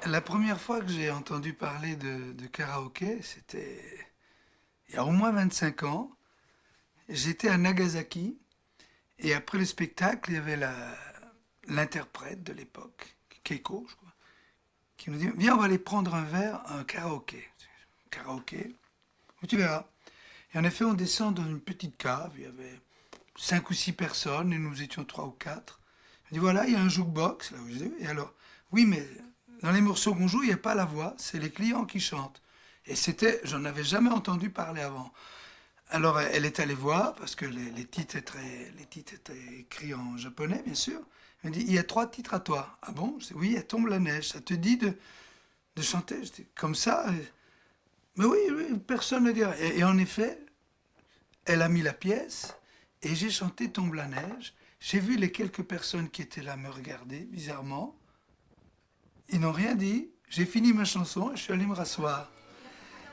La première fois que j'ai entendu parler de karaoké, c'était il y a au moins 25 ans. J'étais à Nagasaki et après le spectacle, il y avait l'interprète de l'époque, Keiko, je crois, qui nous dit « Viens, on va aller prendre un verre, un karaoké. » Karaoké, tu verras. Et en effet, on descend dans une petite cave, il y avait 5 ou 6 personnes et nous étions 3 ou 4. Il dit « Voilà, il y a un jukebox. » là où j'étais. Et alors, oui, mais... Dans les morceaux qu'on joue, il n'y a pas la voix, c'est les clients qui chantent. Et j'en avais jamais entendu parler avant. Alors elle est allée voir, parce que les titres étaient écrits en japonais, bien sûr. Elle me dit, il y a 3 titres à toi. Ah bon? Je dis, oui, elle tombe la neige. Ça te dit de chanter? Je dis, comme ça? Mais oui, personne ne dirait. Et en effet, elle a mis la pièce, et j'ai chanté Tombe la neige. J'ai vu les quelques personnes qui étaient là me regarder, bizarrement. Ils n'ont rien dit, j'ai fini ma chanson et je suis allé me rasseoir.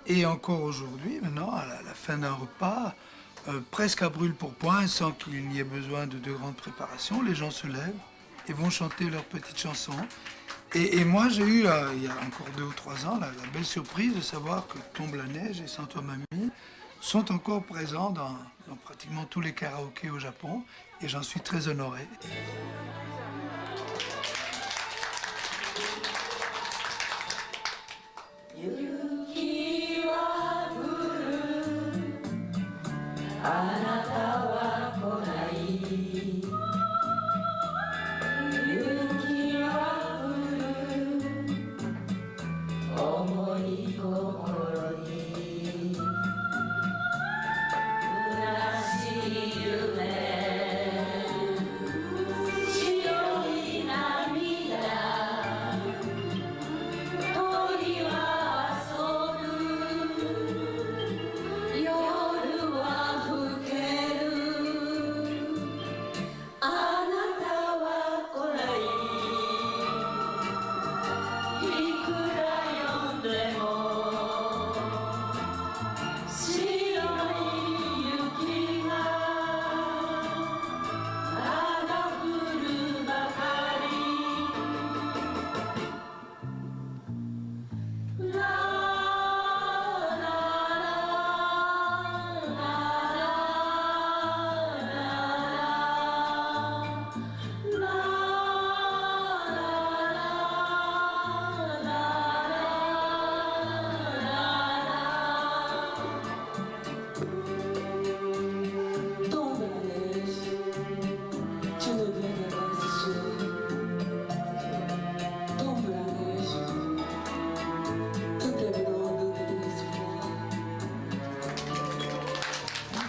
Et encore aujourd'hui, maintenant, à la fin d'un repas, presque à brûle-pourpoint, sans qu'il n'y ait besoin de grandes préparations, les gens se lèvent et vont chanter leur petite chanson. Et moi, j'ai eu, il y a encore 2 ou 3 ans, la belle surprise de savoir que Tombe la neige et Sans toi mamie sont encore présents dans pratiquement tous les karaokés au Japon. Et j'en suis très honoré.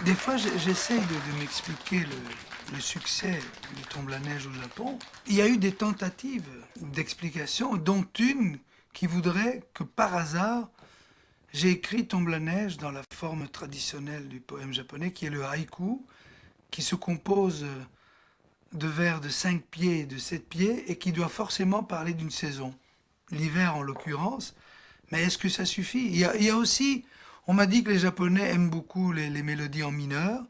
Des fois, j'essaie de m'expliquer le succès du Tombe la neige au Japon, il y a eu des tentatives d'explication, dont une qui voudrait que par hasard, j'ai écrit Tombe la neige dans la forme traditionnelle du poème japonais, qui est le haïku, qui se compose de vers de 5 pieds et de 7 pieds, et qui doit forcément parler d'une saison. L'hiver en l'occurrence, mais est-ce que ça suffit? Il y a aussi, on m'a dit que les Japonais aiment beaucoup les mélodies en mineur,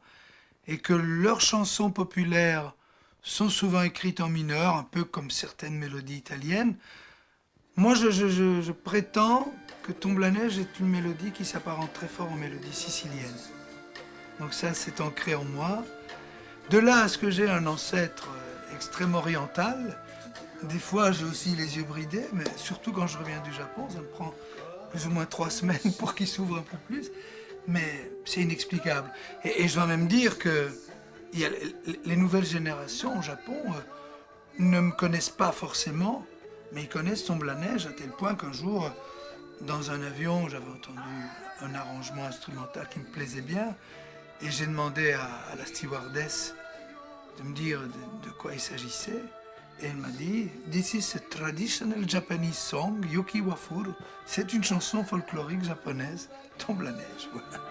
et que leurs chansons populaires sont souvent écrites en mineur, un peu comme certaines mélodies italiennes. Moi, je prétends que Tombe la neige est une mélodie qui s'apparente très fort aux mélodies siciliennes. Donc ça, c'est ancré en moi. De là à ce que j'ai un ancêtre extrême oriental, des fois j'ai aussi les yeux bridés, mais surtout quand je reviens du Japon, ça me prend plus ou moins 3 semaines pour qu'il s'ouvre un peu plus. Mais c'est inexplicable. Et je dois même dire que les nouvelles générations au Japon ne me connaissent pas forcément, mais ils connaissent Tombe la neige à tel point qu'un jour, dans un avion, j'avais entendu un arrangement instrumental qui me plaisait bien, et j'ai demandé à la stewardess de me dire de quoi il s'agissait. Et elle m'a dit « This is a traditional Japanese song, Yuki Wafuru ». C'est une chanson folklorique japonaise, Tombe la neige. Voilà.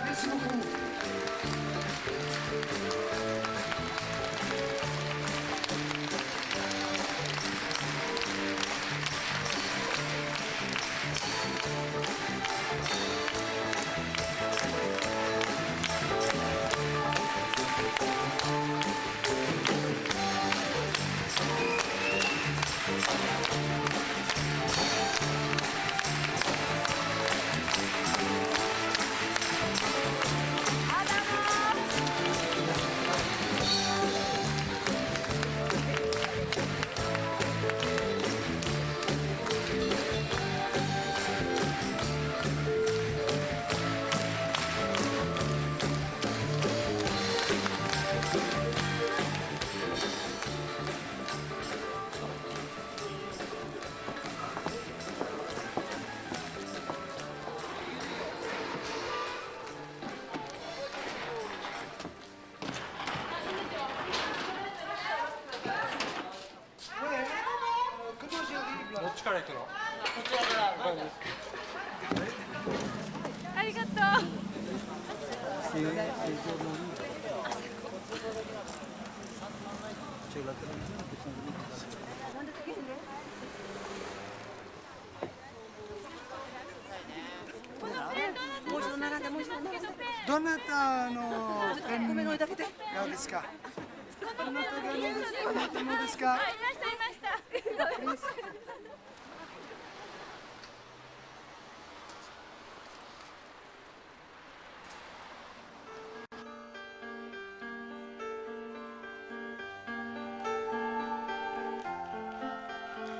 Merci beaucoup.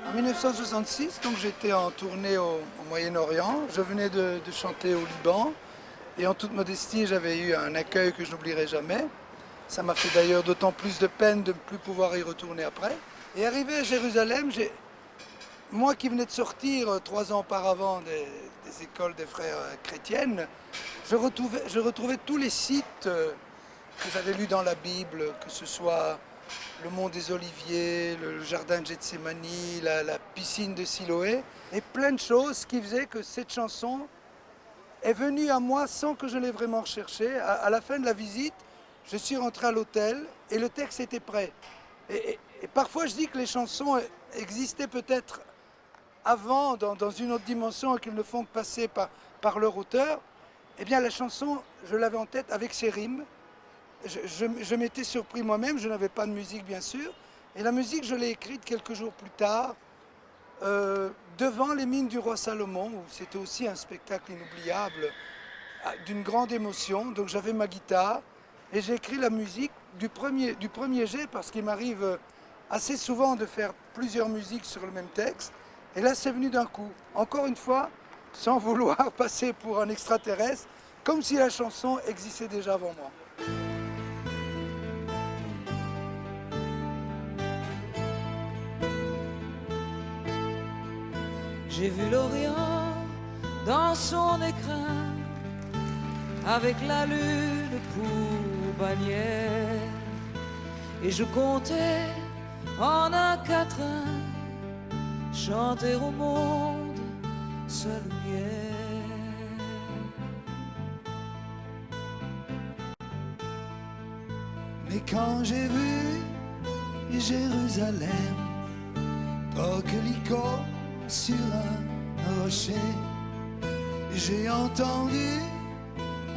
En 1966, donc j'étais en tournée au Moyen-Orient. Je venais de chanter au Liban. Et en toute modestie, j'avais eu un accueil que je n'oublierai jamais. Ça m'a fait d'ailleurs d'autant plus de peine de ne plus pouvoir y retourner après. Et arrivé à Jérusalem, moi qui venais de sortir 3 ans auparavant des écoles des frères chrétiennes, je retrouvais tous les sites que j'avais lus dans la Bible, que ce soit le mont des Oliviers, le jardin de Gethsémani, la piscine de Siloé, et plein de choses qui faisaient que cette chanson est venue à moi sans que je l'ai vraiment recherché. À la fin de la visite, je suis rentré à l'hôtel et le texte était prêt. Et parfois je dis que les chansons existaient peut-être avant, dans une autre dimension, et qu'ils ne font que passer par leur auteur. Eh bien la chanson, je l'avais en tête avec ses rimes. Je m'étais surpris moi-même, je n'avais pas de musique bien sûr. Et la musique, je l'ai écrite quelques jours plus tard, devant les mines du roi Salomon, où c'était aussi un spectacle inoubliable, d'une grande émotion. Donc j'avais ma guitare et j'ai écrit la musique du premier jet, parce qu'il m'arrive assez souvent de faire plusieurs musiques sur le même texte. Et là, c'est venu d'un coup. Encore une fois, sans vouloir passer pour un extraterrestre, comme si la chanson existait déjà avant moi. J'ai vu l'Orient dans son écrin, avec la lune pour bannière, et je comptais en un quatrain chanter au monde sa lumière. Mais quand j'ai vu Jérusalem, coquelicot sur un rocher, j'ai entendu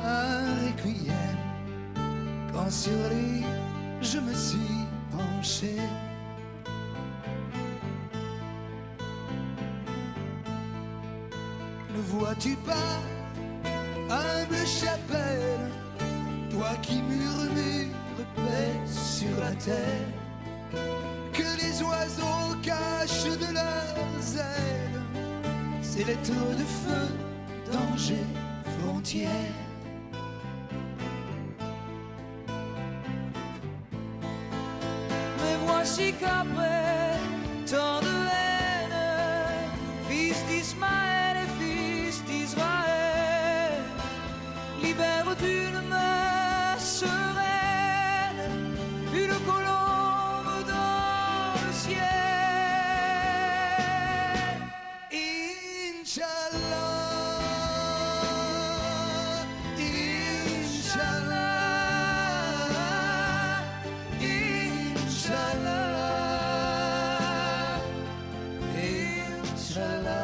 un requiem. Quand sur lui je me suis penché, ne vois-tu pas, humble chapelle, toi qui murmures paix sur la terre, que les oiseaux cachent de leurs ailes ces lettres de feu, danger, frontière. Mais voici qu'après tant de haine, fils d'Ismaël et fils d'Israël, libère d'une main sereine une colombe dans le ciel. Inch'Allah, Inch'Allah, Inch'Allah, Inch'Allah.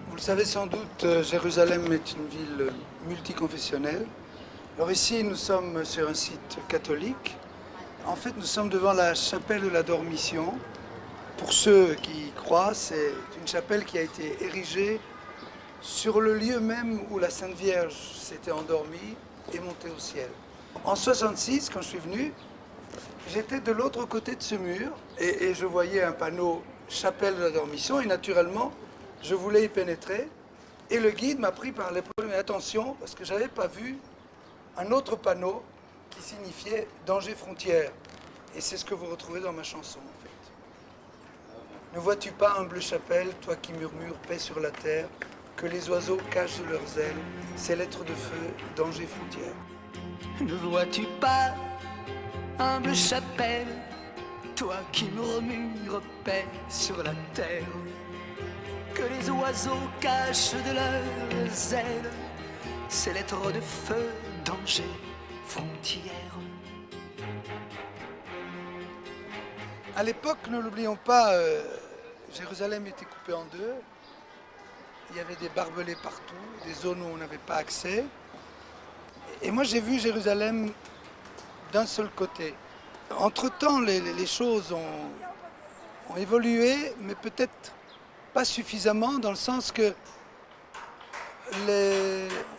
Vous le savez sans doute, Jérusalem est une ville multiconfessionnelle. Alors ici, nous sommes sur un site catholique. En fait, nous sommes devant la chapelle de la Dormition. Pour ceux qui y croient, c'est une chapelle qui a été érigée sur le lieu même où la Sainte Vierge s'était endormie et montée au ciel. En 66, quand je suis venu, j'étais de l'autre côté de ce mur et je voyais un panneau « Chapelle de la Dormition » et naturellement, je voulais y pénétrer. Et le guide m'a pris par l'épaule, mais attention, parce que je n'avais pas vu un autre panneau qui signifiait « Danger frontière ». Et c'est ce que vous retrouvez dans ma chanson, en fait. Ne vois-tu pas, humble chapelle, toi qui murmures paix sur la terre, que les oiseaux cachent de leurs ailes ces lettres de feu, danger frontière. Ne vois-tu pas, humble chapelle, toi qui murmures paix sur la terre, que les oiseaux cachent de leurs ailes ces lettres de feu, danger, frontière. À l'époque, ne l'oublions pas, Jérusalem était coupée en deux. Il y avait des barbelés partout, des zones où on n'avait pas accès. Et moi, j'ai vu Jérusalem d'un seul côté. Entre-temps, les choses ont évolué, mais peut-être pas suffisamment, dans le sens que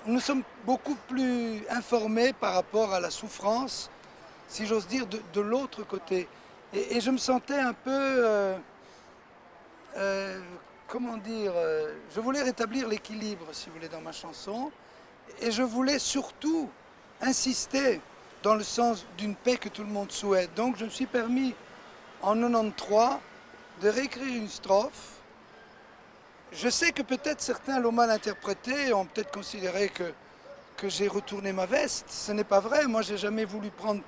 nous sommes beaucoup plus informés par rapport à la souffrance, si j'ose dire, de l'autre côté. Et je me sentais un peu, comment dire, je voulais rétablir l'équilibre, si vous voulez, dans ma chanson. Et je voulais surtout insister dans le sens d'une paix que tout le monde souhaite. Donc je me suis permis, en 93, de réécrire une strophe. Je sais que peut-être certains l'ont mal interprété, ont peut-être considéré que j'ai retourné ma veste. Ce n'est pas vrai, moi j'ai jamais voulu prendre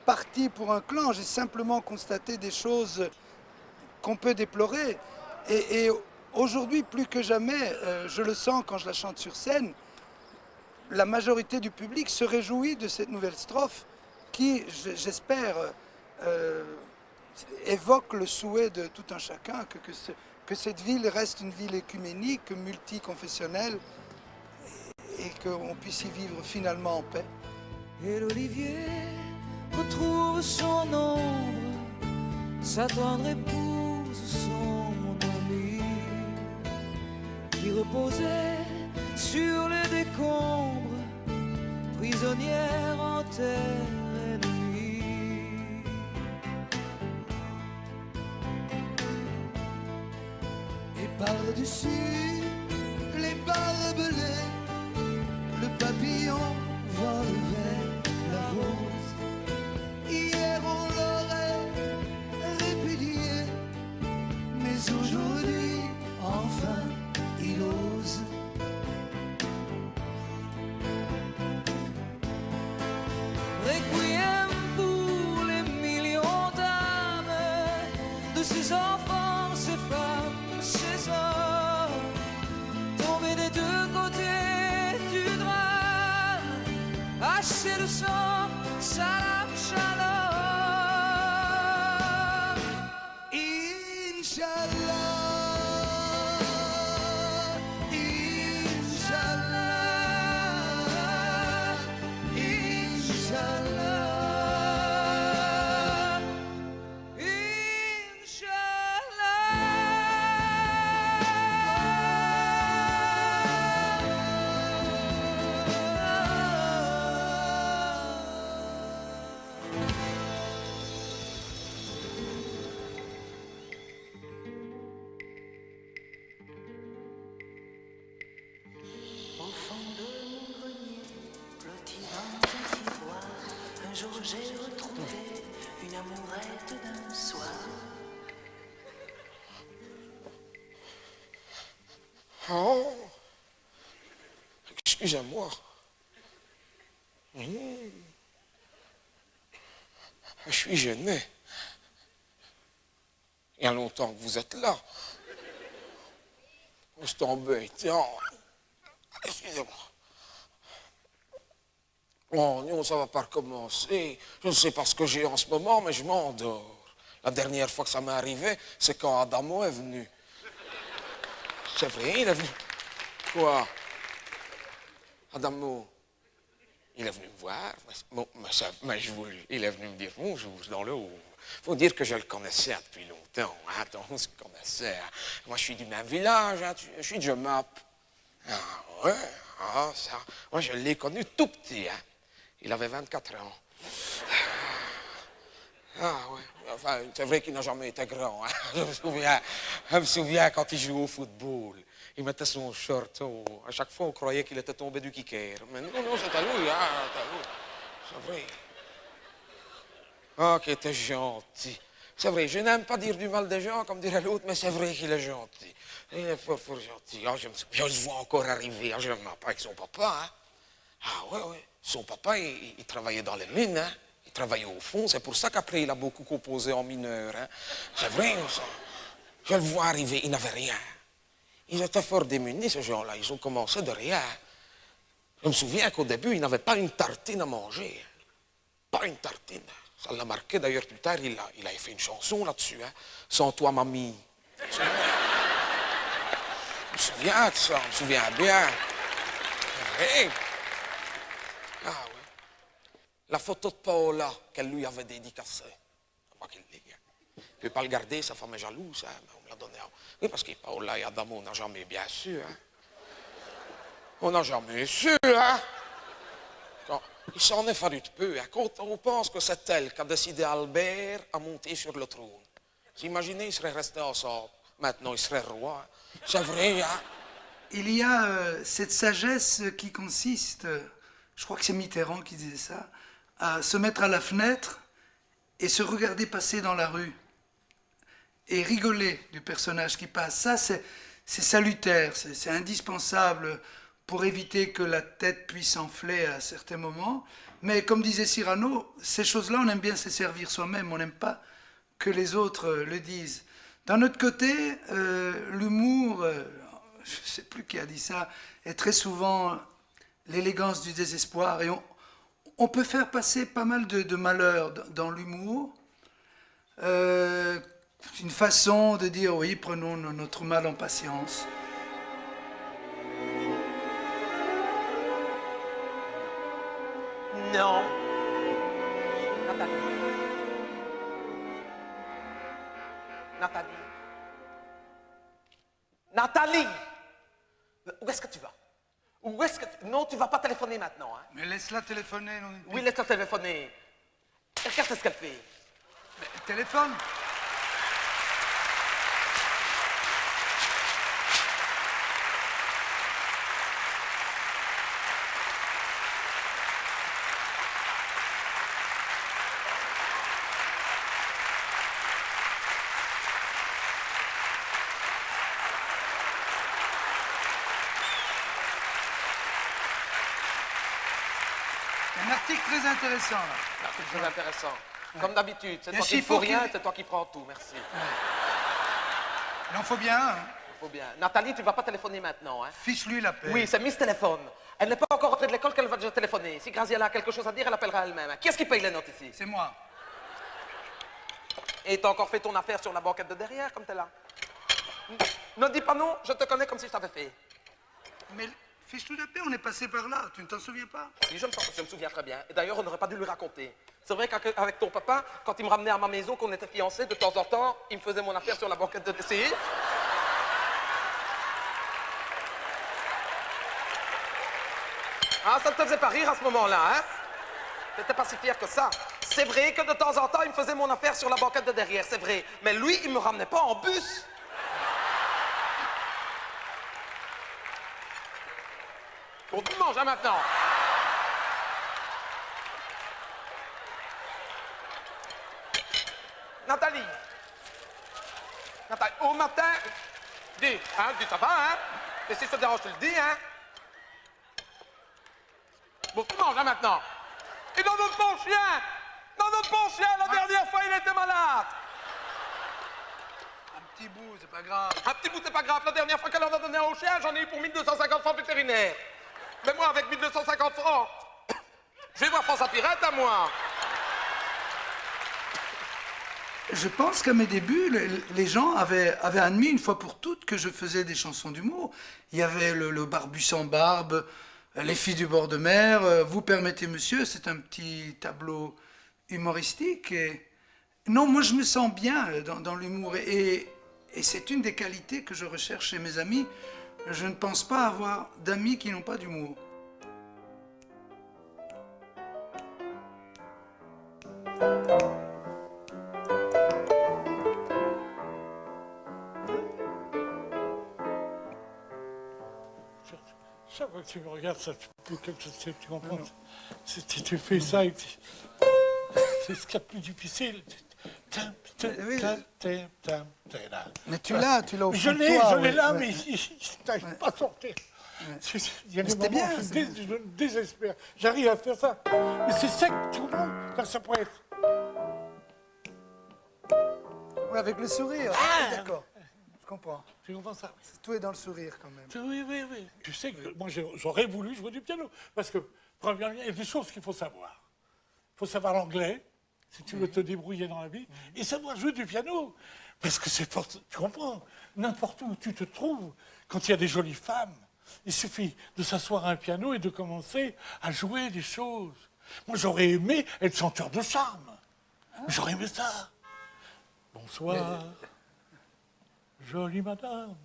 parti pour un clan, j'ai simplement constaté des choses qu'on peut déplorer. Et aujourd'hui, plus que jamais, je le sens quand je la chante sur scène, la majorité du public se réjouit de cette nouvelle strophe qui, j'espère, évoque le souhait de tout un chacun que cette ville reste une ville écuménique, multiconfessionnelle, et qu'on puisse y vivre finalement en paix. Et l'olivier retrouve son ombre, sa tendre épouse, son ami, qui reposait sur les décombres, prisonnière en terre ennemie. Et par-dessus les barbelés, le papillon vole vers la rose. Hier on l'aurait répudié, mais aujourd'hui, enfin, il ose. Requiem pour les millions d'âmes, de ces enfants, ces femmes, ces hommes, tombés des deux côtés du drame, hachés de sang, salam, shalom. Inch'Allah, Inch'Allah, Inch'Allah, Au fond de mon grenier, blotti dans un tiroir, un jour j'ai retrouvé une amourette d'un soir. Oh, excusez-moi. Je suis gêné. Il y a longtemps que vous êtes là. C'est embêtant. Excusez-moi. Oh non, ça va pas recommencer. Je ne sais pas ce que j'ai en ce moment, mais je m'endors. La dernière fois que ça m'est arrivé, c'est quand Adamo est venu. C'est vrai, il est venu. Quoi? Adamo, il est venu me voir. Bon, il est venu me dire bonjour dans le haut. Il faut dire que je le connaissais depuis longtemps. Hein, on se connaissait. Hein. Moi, je suis du même village. Hein, je suis de Jemap. Ah ouais, ah, ça. Moi, je l'ai connu tout petit. Hein. Il avait 24 ans. Ah ouais. Enfin, c'est vrai qu'il n'a jamais été grand. Hein. Je me souviens quand il jouait au football. Il mettait son short. À chaque fois, on croyait qu'il était tombé du kicker. Mais non, non, c'était lui. Hein, c'est vrai. Ah, qu'il était gentil. C'est vrai, je n'aime pas dire du mal des gens, comme dirait l'autre, mais c'est vrai qu'il est gentil. Il est fort, fort gentil. Ah, je le vois encore arriver. Ah, je ne me pas avec son papa. Hein. Ah, ouais, ouais. Son papa, il travaillait dans les mines. Hein. Il travaillait au fond. C'est pour ça qu'après, il a beaucoup composé en mineur. Hein. C'est vrai, ça. Je le vois arriver. Il n'avait rien. Ils étaient fort démunis, ces gens-là. Ils ont commencé de rien. Je me souviens qu'au début, ils n'avaient pas une tartine à manger. Pas une tartine. Ça l'a marqué, d'ailleurs, plus tard, il a fait une chanson là-dessus. Hein. Sans toi, mamie. Je me souviens de ça, je me souviens bien. C'est vrai. Ah ouais. La photo de Paola qu'elle lui avait dédicacée. C'est moi qui le dis. Je ne peux pas le garder, sa femme est jalouse, hein, mais on me l'a donné. Oui, parce que Paola et Adamo, on n'a jamais bien su. Hein. On n'a jamais su, hein. Il s'en est fallu de peu. Hein. Quand on pense que c'est elle qui a décidé à Albert à monter sur le trône. Vous imaginez, ils seraient restés ensemble. Maintenant, ils seraient rois. C'est vrai, hein. Il y a cette sagesse qui consiste, je crois que c'est Mitterrand qui disait ça, à se mettre à la fenêtre et se regarder passer dans la rue et rigoler du personnage qui passe. Ça, c'est salutaire, c'est indispensable pour éviter que la tête puisse enfler à certains moments. Mais comme disait Cyrano, ces choses-là, on aime bien se servir soi-même, on n'aime pas que les autres le disent. D'un autre côté, l'humour, je ne sais plus qui a dit ça, est très souvent l'élégance du désespoir. Et on peut faire passer pas mal de malheurs dans l'humour. C'est une façon de dire, oui, prenons notre mal en patience. Non. Nathalie. Nathalie. Nathalie! Où est-ce que tu vas? Où est-ce que tu... Non, tu vas pas téléphoner maintenant. Hein? Mais laisse-la téléphoner. Non. Oui, laisse-la téléphoner. Regarde ce qu'elle fait. Mais, téléphone. Un article très intéressant. Là. Un article très intéressant. Comme d'habitude, c'est toi qui ne faut rien, c'est toi qui prends tout, merci. Il en faut bien. Hein. Il faut bien. Nathalie, tu ne vas pas téléphoner maintenant. Hein? Fiche-lui la paix. Oui, c'est Miss Téléphone. Elle n'est pas encore rentrée de l'école qu'elle va déjà téléphoner. Si Graziella a quelque chose à dire, elle appellera elle-même. Qui est-ce qui paye les notes ici? C'est moi. Et t'as encore fait ton affaire sur la banquette de derrière, comme t'es là? Ne dis pas non, je te connais comme si je t'avais fait. Mais fiche-lui la paix, on est passé par là. Tu ne t'en souviens pas? Oui, je me souviens très bien. Et d'ailleurs, on n'aurait pas dû lui raconter. C'est vrai qu'avec ton papa, quand il me ramenait à ma maison, qu'on était fiancés, de temps en temps, il me faisait mon affaire sur la banquette de derrière. Ah, ça ne te faisait pas rire à ce moment-là, hein? T'étais pas si fier que ça. C'est vrai que de temps en temps, il me faisait mon affaire sur la banquette de derrière, c'est vrai. Mais lui, il me ramenait pas en bus. Bon, tu manges, hein, maintenant. Nathalie. Nathalie, au matin, dis, ça va, hein? Et si je te dérange, je te le dis, hein? Bon, tu manges, hein, maintenant. Et dans notre bon chien! Dans notre bon chien, la dernière fois, il était malade! Un petit bout, c'est pas grave. Un petit bout, c'est pas grave. La dernière fois qu'elle en a donné un au chien, j'en ai eu pour 1250 francs vétérinaires. Mais moi, avec 1250 francs, je vais voir France à Pirate, à moi. Je pense qu'à mes débuts, les gens avaient admis une fois pour toutes que je faisais des chansons d'humour. Il y avait le barbu sans barbe, les filles du bord de mer, vous permettez monsieur, c'est un petit tableau humoristique. Et... Non, moi je me sens bien dans l'humour et c'est une des qualités que je recherche chez mes amis. Je ne pense pas avoir d'amis qui n'ont pas d'humour. Chaque fois que tu me regardes, ça te fait quelque chose, tu comprends? Tu fais ça et c'est ce qu'il y a de plus difficile. Mais tu l'as au fond de toi. Je l'ai là, mais je n'arrive pas à sortir. Il y a des moments où je me désespère. J'arrive à faire ça. Mais c'est sec, tu comprends? Ça pourrait être... Oui, avec le sourire. D'accord. Je comprends. Tu comprends ça? Tout est dans le sourire quand même. Oui. Tu sais que moi j'aurais voulu jouer du piano. Parce que, premièrement, il y a des choses qu'il faut savoir. Il faut savoir l'anglais, si tu veux te débrouiller dans la vie, et savoir jouer du piano. Parce que c'est fort, tu comprends? N'importe où tu te trouves, quand il y a des jolies femmes, il suffit de s'asseoir à un piano et de commencer à jouer des choses. Moi j'aurais aimé être chanteur de charme. J'aurais aimé ça. Bonsoir. Jolie madame,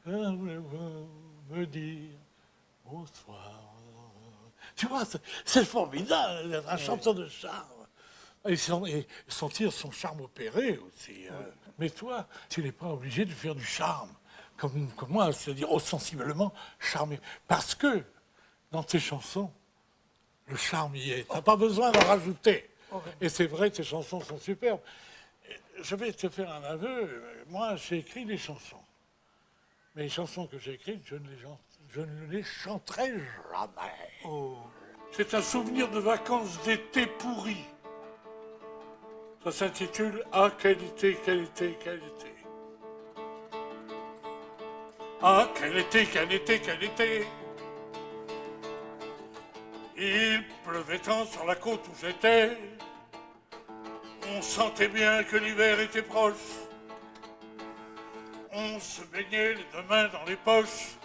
que voulez-vous me dire bonsoir? Tu vois, c'est formidable d'être un chanteur de charme. Et sentir son charme opéré aussi. Mais toi, tu n'es pas obligé de faire du charme, comme moi, c'est-à-dire ostensiblement charmé. Parce que, dans tes chansons, le charme y est. Tu n'as pas besoin d'en rajouter. Et c'est vrai, tes chansons sont superbes. Je vais te faire un aveu. Moi, j'ai écrit des chansons. Mais les chansons que j'ai écrites, je ne les chanterai jamais. C'est un souvenir de vacances d'été pourri. Ça s'intitule « Ah, quel été, quel été, quel été ». Ah, quel été, quel été, quel été. Il pleuvait tant sur la côte où j'étais. On sentait bien que l'hiver était proche. On se baignait les deux mains dans les poches.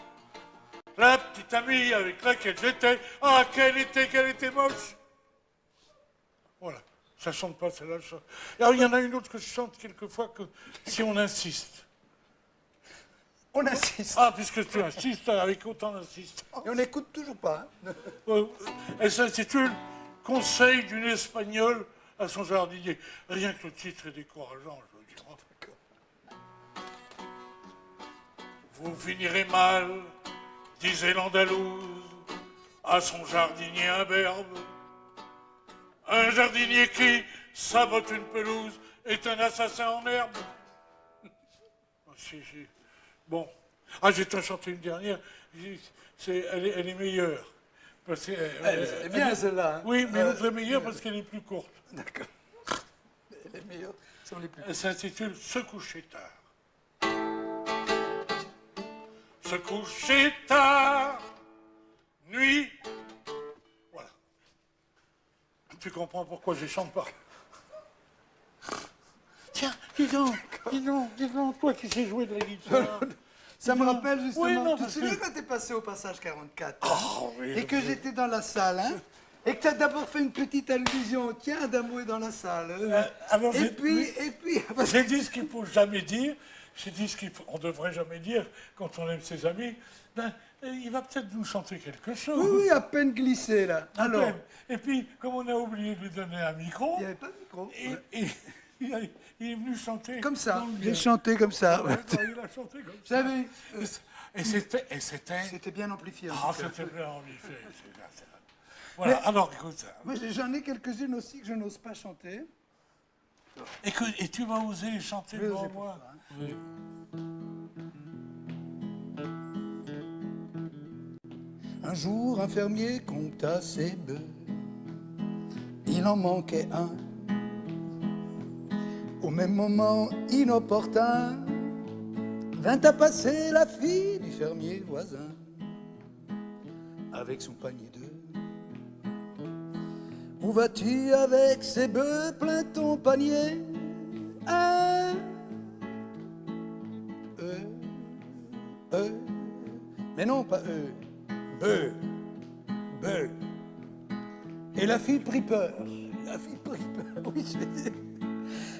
La petite amie avec laquelle j'étais, ah, qu'elle était moche. Voilà, ça chante pas celle-là. Alors il y en a une autre que je chante quelquefois que si on insiste. On insiste. Ah, puisque tu insistes avec autant d'insistance. Et on n'écoute toujours pas. Hein. Elle s'intitule Conseil d'une Espagnole à son jardinier. Rien que le titre est décourageant, je veux dire. Vous finirez mal, disait l'Andalouse à son jardinier imberbe. Un jardinier qui sabote une pelouse est un assassin en herbe. Si. Bon. Ah, j'ai t'en chanté une dernière. Elle est meilleure. Parce que, elle est bien celle-là. Hein. Oui, mais l'autre est meilleure parce qu'elle est plus courte. D'accord. Les meilleures sont les plus courtes. Elle s'intitule Se coucher tard. Se coucher tard, nuit. Voilà. Tu comprends pourquoi je chante pas. Tiens, dis donc, toi qui sais jouer de la guitare. Ça me rappelle justement, oui, non, tu te souviens quand t'es passé au passage 44 oh, oui, et que j'étais dans la salle, hein, et que t'as d'abord fait une petite allusion, tiens, Adamo est dans la salle. Alors et puis... J'ai dit ce qu'il ne faut jamais dire, j'ai dit ce qu'on ne devrait jamais dire quand on aime ses amis. Ben, il va peut-être nous chanter quelque chose. Oui, à peine glissé, là. Alors. Et puis, comme on a oublié de lui donner un micro... Il n'y avait pas de micro. Il est venu chanter. Comme ça, j'ai chanté comme ça. Ouais, il a chanté comme ça. Et c'était bien amplifié. Ah, c'était bien amplifié. Voilà, mais, alors écoute. Moi, j'en ai quelques-unes aussi que je n'ose pas chanter. Et tu vas oser les chanter devant moi. Oui. Un jour, un fermier compta ses bœufs. Il en manquait un. Au même moment inopportun, vint à passer la fille du fermier voisin, avec son panier d'œufs. Où vas-tu avec ces bœufs, plein ton panier? Un, mais non pas bœufs, bœufs. Et la fille prit peur, oui je vais dire.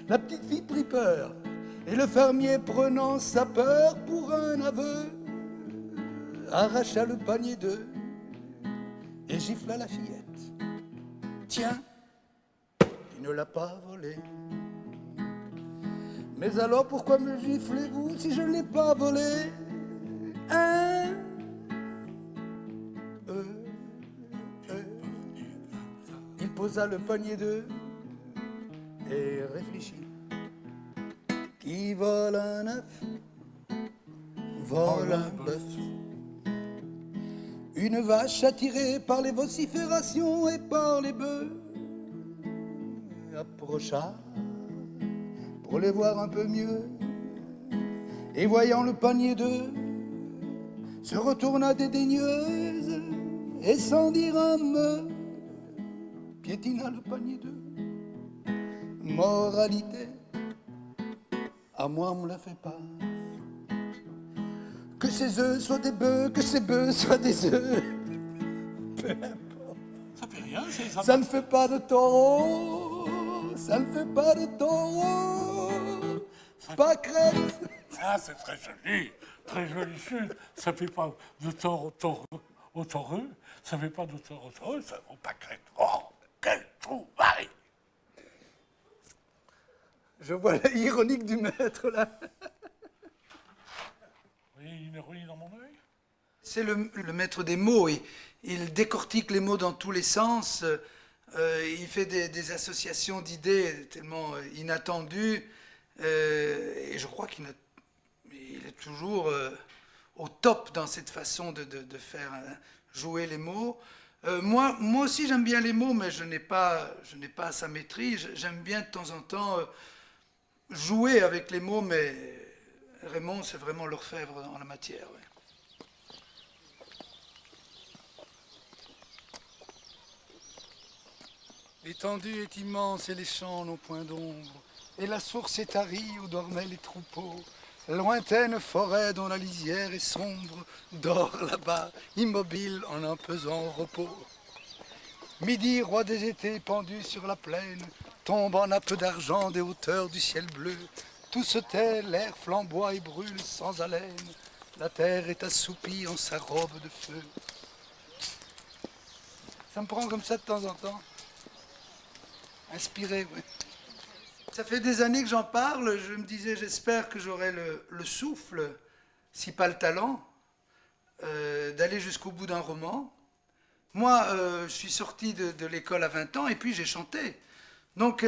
La petite fille prit peur, et le fermier prenant sa peur pour un aveu, arracha le panier d'œufs et gifla la fillette. Tiens, tu ne l'as pas volé. Mais alors pourquoi me giflez-vous si je ne l'ai pas volé? Il posa le panier d'œufs et réfléchit. Qui vole un œuf, vole un bœuf. Une vache attirée par les vociférations et par les bœufs approcha pour les voir un peu mieux, et voyant le panier d'œufs, se retourna dédaigneuse et sans dire un mot, piétina le panier d'œufs. Moralité, à moi on me la fait pas. Que ces œufs soient des bœufs, que ces bœufs soient des œufs, peu importe. Ça fait rien, ça ne fait pas de taureau, ça ne fait pas de taureau, pas crête. Ah, c'est très joli chute. Ça fait pas de taureau au taureux, ça fait pas de taureau au taureux, ça vaut pas crête. Oh, quel trou, Marie. Je vois l'ironique du maître, là. Vous voyez une ironie dans mon œil? C'est le maître des mots. Il décortique les mots dans tous les sens. Il fait des associations d'idées tellement inattendues. Et je crois qu'il est toujours au top dans cette façon de faire jouer les mots. Moi aussi, j'aime bien les mots, mais je n'ai pas sa maîtrise. J'aime bien de temps en temps jouer avec les mots, mais Raymond, c'est vraiment l'orfèvre en la matière. Ouais. L'étendue est immense et les champs n'ont point d'ombre. Et la source est tarie où dormaient les troupeaux. La lointaine forêt dont la lisière est sombre dort là-bas, immobile en un pesant repos. Midi, roi des étés, pendu sur la plaine, tombe en nappe d'argent des hauteurs du ciel bleu. Tout se tait, l'air flamboie et brûle sans haleine. La terre est assoupie en sa robe de feu. Ça me prend comme ça de temps en temps. Inspiré, oui. Ça fait des années que j'en parle. Je me disais, j'espère que j'aurai le souffle, si pas le talent, d'aller jusqu'au bout d'un roman. Moi, je suis sorti de l'école à 20 ans et puis j'ai chanté. Donc,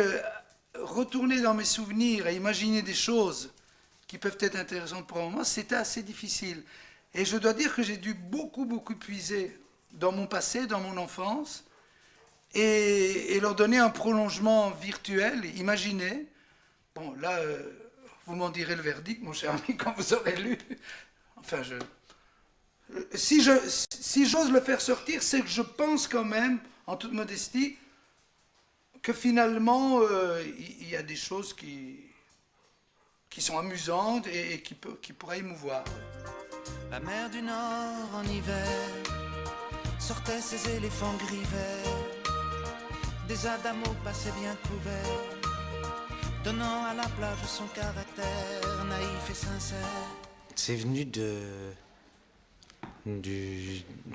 retourner dans mes souvenirs et imaginer des choses qui peuvent être intéressantes pour moi, c'était assez difficile. Et je dois dire que j'ai dû beaucoup puiser dans mon passé, dans mon enfance, et leur donner un prolongement virtuel, imaginé. Bon, là, vous m'en direz le verdict, mon cher ami, quand vous aurez lu. Enfin, si j'ose le faire sortir, c'est que je pense quand même, en toute modestie, que finalement, il y a des choses qui sont amusantes et qui pourraient émouvoir. La mer du Nord en hiver sortait ses éléphants gris verts. Des adamos passaient bien couverts, donnant à la plage son caractère naïf et sincère. C'est venu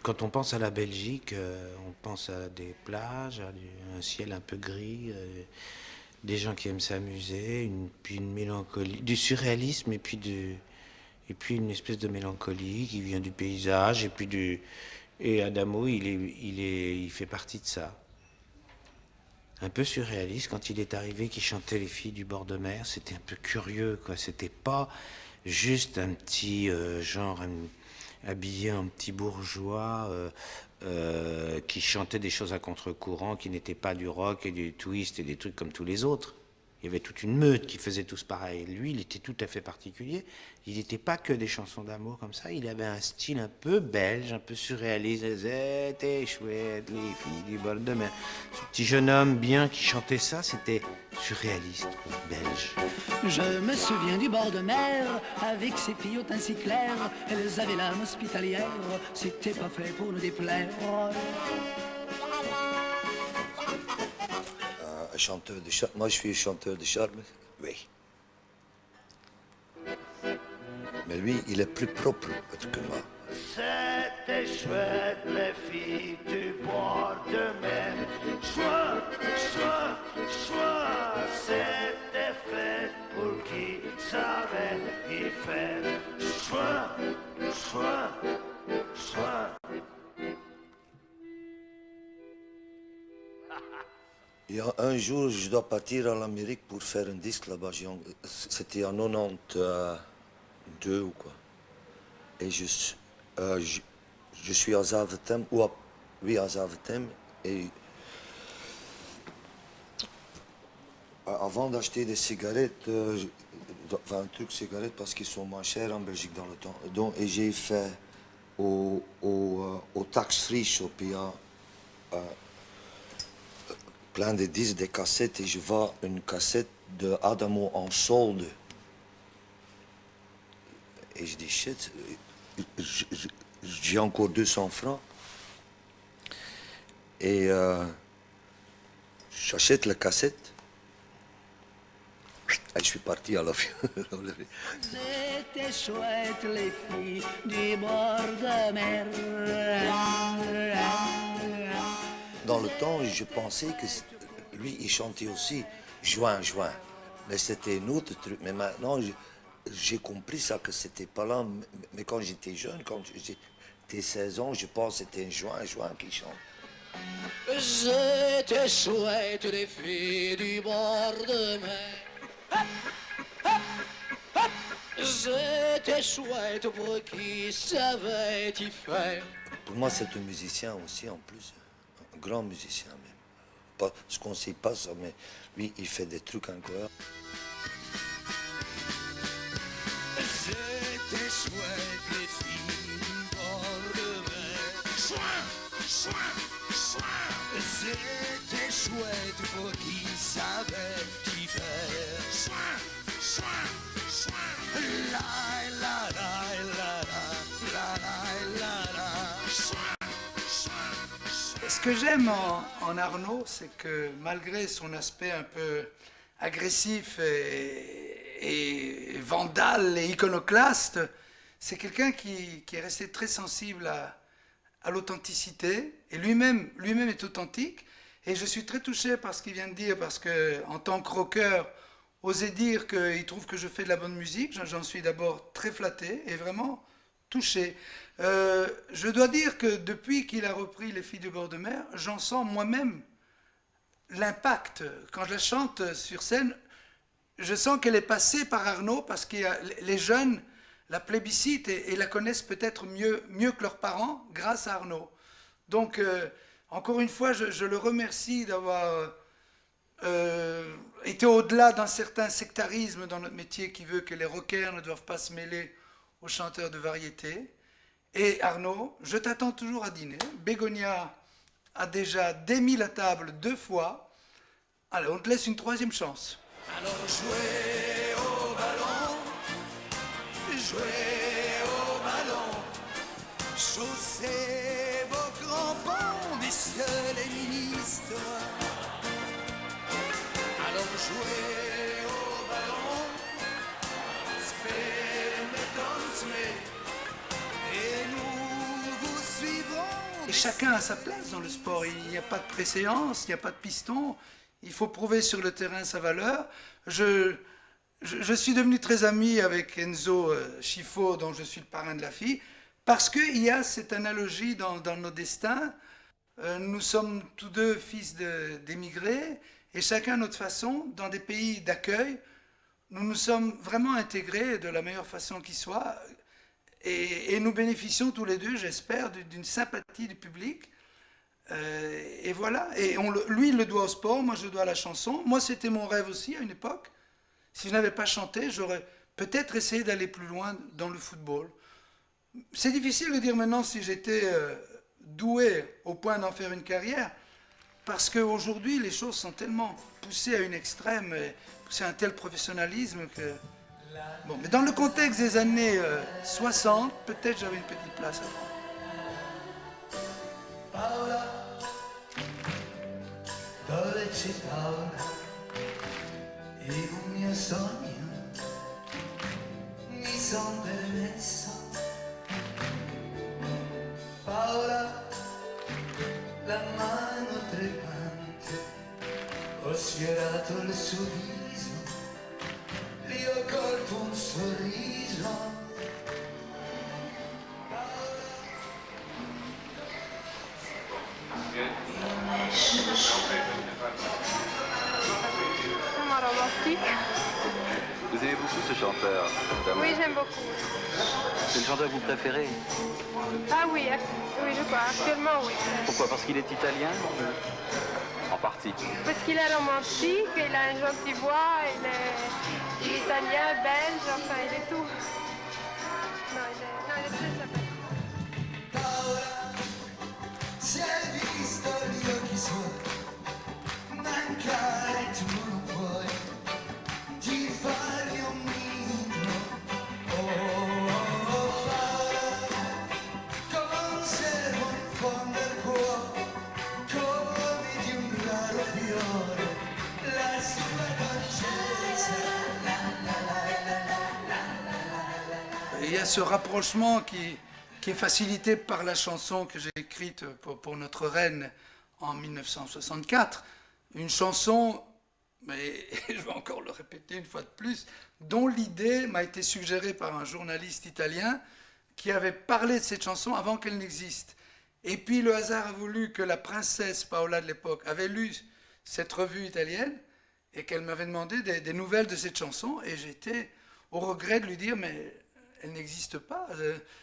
quand on pense à la Belgique, on pense à des plages, à un ciel un peu gris, des gens qui aiment s'amuser, puis une mélancolie, du surréalisme et puis une espèce de mélancolie qui vient du paysage et Adamo, il fait partie de ça. Un peu surréaliste quand il est arrivé, qu'il chantait Les filles du bord de mer, c'était un peu curieux, quoi. C'était pas juste un petit habillé en petit bourgeois qui chantait des choses à contre-courant, qui n'étaient pas du rock et du twist et des trucs comme tous les autres. Il y avait toute une meute qui faisait tous pareil. Lui, il était tout à fait particulier. Il n'était pas que des chansons d'amour comme ça. Il avait un style un peu belge, un peu surréaliste. C'était chouette, les filles du bord de mer. Ce petit jeune homme bien qui chantait ça, c'était surréaliste, belge. Je me souviens du bord de mer, avec ses filles au teint si clair. Elles avaient l'âme hospitalière, c'était pas fait pour nous déplaire. Chanteur de charme. Moi, je suis chanteur de charme, oui. Mais lui, il est plus propre que moi. C'était chouette, les filles du bord de mer. Choix, choix, choix. C'était fait pour qui savait y faire. Choix, choix, choix. Il y a un jour, je dois partir en Amérique pour faire un disque là-bas. C'était en 92 ou quoi. Et je suis à Zaventem, à Zaventem. Et avant d'acheter des cigarettes, un truc cigarettes parce qu'ils sont moins chers en Belgique dans le temps. Donc, et j'ai fait au tax-free shop, il y a plein de disques, des cassettes, et je vois une cassette de Adamo en solde. Et je dis, shit, j'ai encore 200 francs. Et j'achète la cassette. Et je suis parti à la fin. C'était chouette, les filles du bord de mer. Dans le temps, je pensais que lui, il chantait aussi Juin, juin. Mais c'était un autre truc. Mais maintenant, j'ai compris ça, que c'était pas là. Mais quand j'étais jeune, quand j'étais 16 ans, je pense que c'était un juin, juin qui chante. C'était chouette, les filles du bord de mer. C'était chouette pour qui savait y faire. Pour moi, c'est un musicien aussi, en plus. Un grand musicien, même. Pas, ce qu'on ne sait pas, ça, mais lui, il fait des trucs incroyables. C'était chouette, les filles du bord de mer. Chouin, chouin, chouin. C'était chouette. chouette pour qui savait qui faire. Soin, soin, soin. La la la la la la la la. Soin, soin, soin. Ce que j'aime en Arnaud, c'est que malgré son aspect un peu agressif et vandale et iconoclaste, c'est quelqu'un qui est resté très sensible à l'authenticité, et lui-même est authentique. Et je suis très touché par ce qu'il vient de dire, parce qu'en tant que rocker, oser dire qu'il trouve que je fais de la bonne musique, j'en suis d'abord très flatté et vraiment touché. Je dois dire que depuis qu'il a repris Les Filles du bord de mer, j'en sens moi-même l'impact. Quand je la chante sur scène, je sens qu'elle est passée par Arnaud, parce que les jeunes la plébiscitent et la connaissent peut-être mieux que leurs parents grâce à Arnaud. Donc, encore une fois, je le remercie d'avoir été au-delà d'un certain sectarisme dans notre métier qui veut que les rockers ne doivent pas se mêler aux chanteurs de variété. Et Arnaud, je t'attends toujours à dîner. Bégonia a déjà démis la table 2 fois. Allez, on te laisse une 3e chance. Alors jouez au ballon, jouez au ballon, chaussez vos crampons, messieurs les ministres. Alors jouez au ballon, spellet uns med, et nous vous suivrons. Et chacun a sa place dans le sport. Il n'y a pas de préséance, il n'y a pas de piston. Il faut prouver sur le terrain sa valeur. Je suis devenu très ami avec Enzo Schifo, dont je suis le parrain de la fille, parce qu'il y a cette analogie dans nos destins. Nous sommes tous deux fils d'émigrés, et chacun à notre façon, dans des pays d'accueil, nous nous sommes vraiment intégrés de la meilleure façon qui soit, et nous bénéficions tous les deux, j'espère, d'une sympathie du public. Et voilà, et lui il le doit au sport, moi je le dois à la chanson. Moi c'était mon rêve aussi à une époque. Si je n'avais pas chanté, j'aurais peut-être essayé d'aller plus loin dans le football. C'est difficile de dire maintenant si j'étais doué au point d'en faire une carrière, parce qu'aujourd'hui les choses sont tellement poussées à une extrême, poussées à un tel professionnalisme que... Bon, mais dans le contexte des années 60, peut-être j'avais une petite place à prendre. Paola, dove c'è Paola, e un mio sogno mi son permesso. Paola, la mano tremante, ho sfiorato il suo viso, lì ho colto un sorriso. Vous aimez beaucoup ce chanteur? Oui, j'aime beaucoup. C'est le chanteur que vous préférez? Ah oui, oui, je crois. Actuellement, oui. Pourquoi? Parce qu'il est italien? En partie. Parce qu'il est romantique, il a une gentille voix, il est italien, belge, enfin, il est tout. Non, il est très sympa. Paola, se hai visto gli occhi suoi, mancare tu non puoi, ti farmi un nido. Oh, Paola, conservo in fondo al cuore, come di un raro fiore, la sua dolcezza. Il y a ce rapprochement qui est facilité par la chanson que j'ai écrite pour notre reine en 1964. Une chanson, mais je vais encore le répéter une fois de plus, dont l'idée m'a été suggérée par un journaliste italien qui avait parlé de cette chanson avant qu'elle n'existe. Et puis le hasard a voulu que la princesse Paola de l'époque avait lu cette revue italienne et qu'elle m'avait demandé des nouvelles de cette chanson, et j'étais au regret de lui dire « mais elle n'existe pas,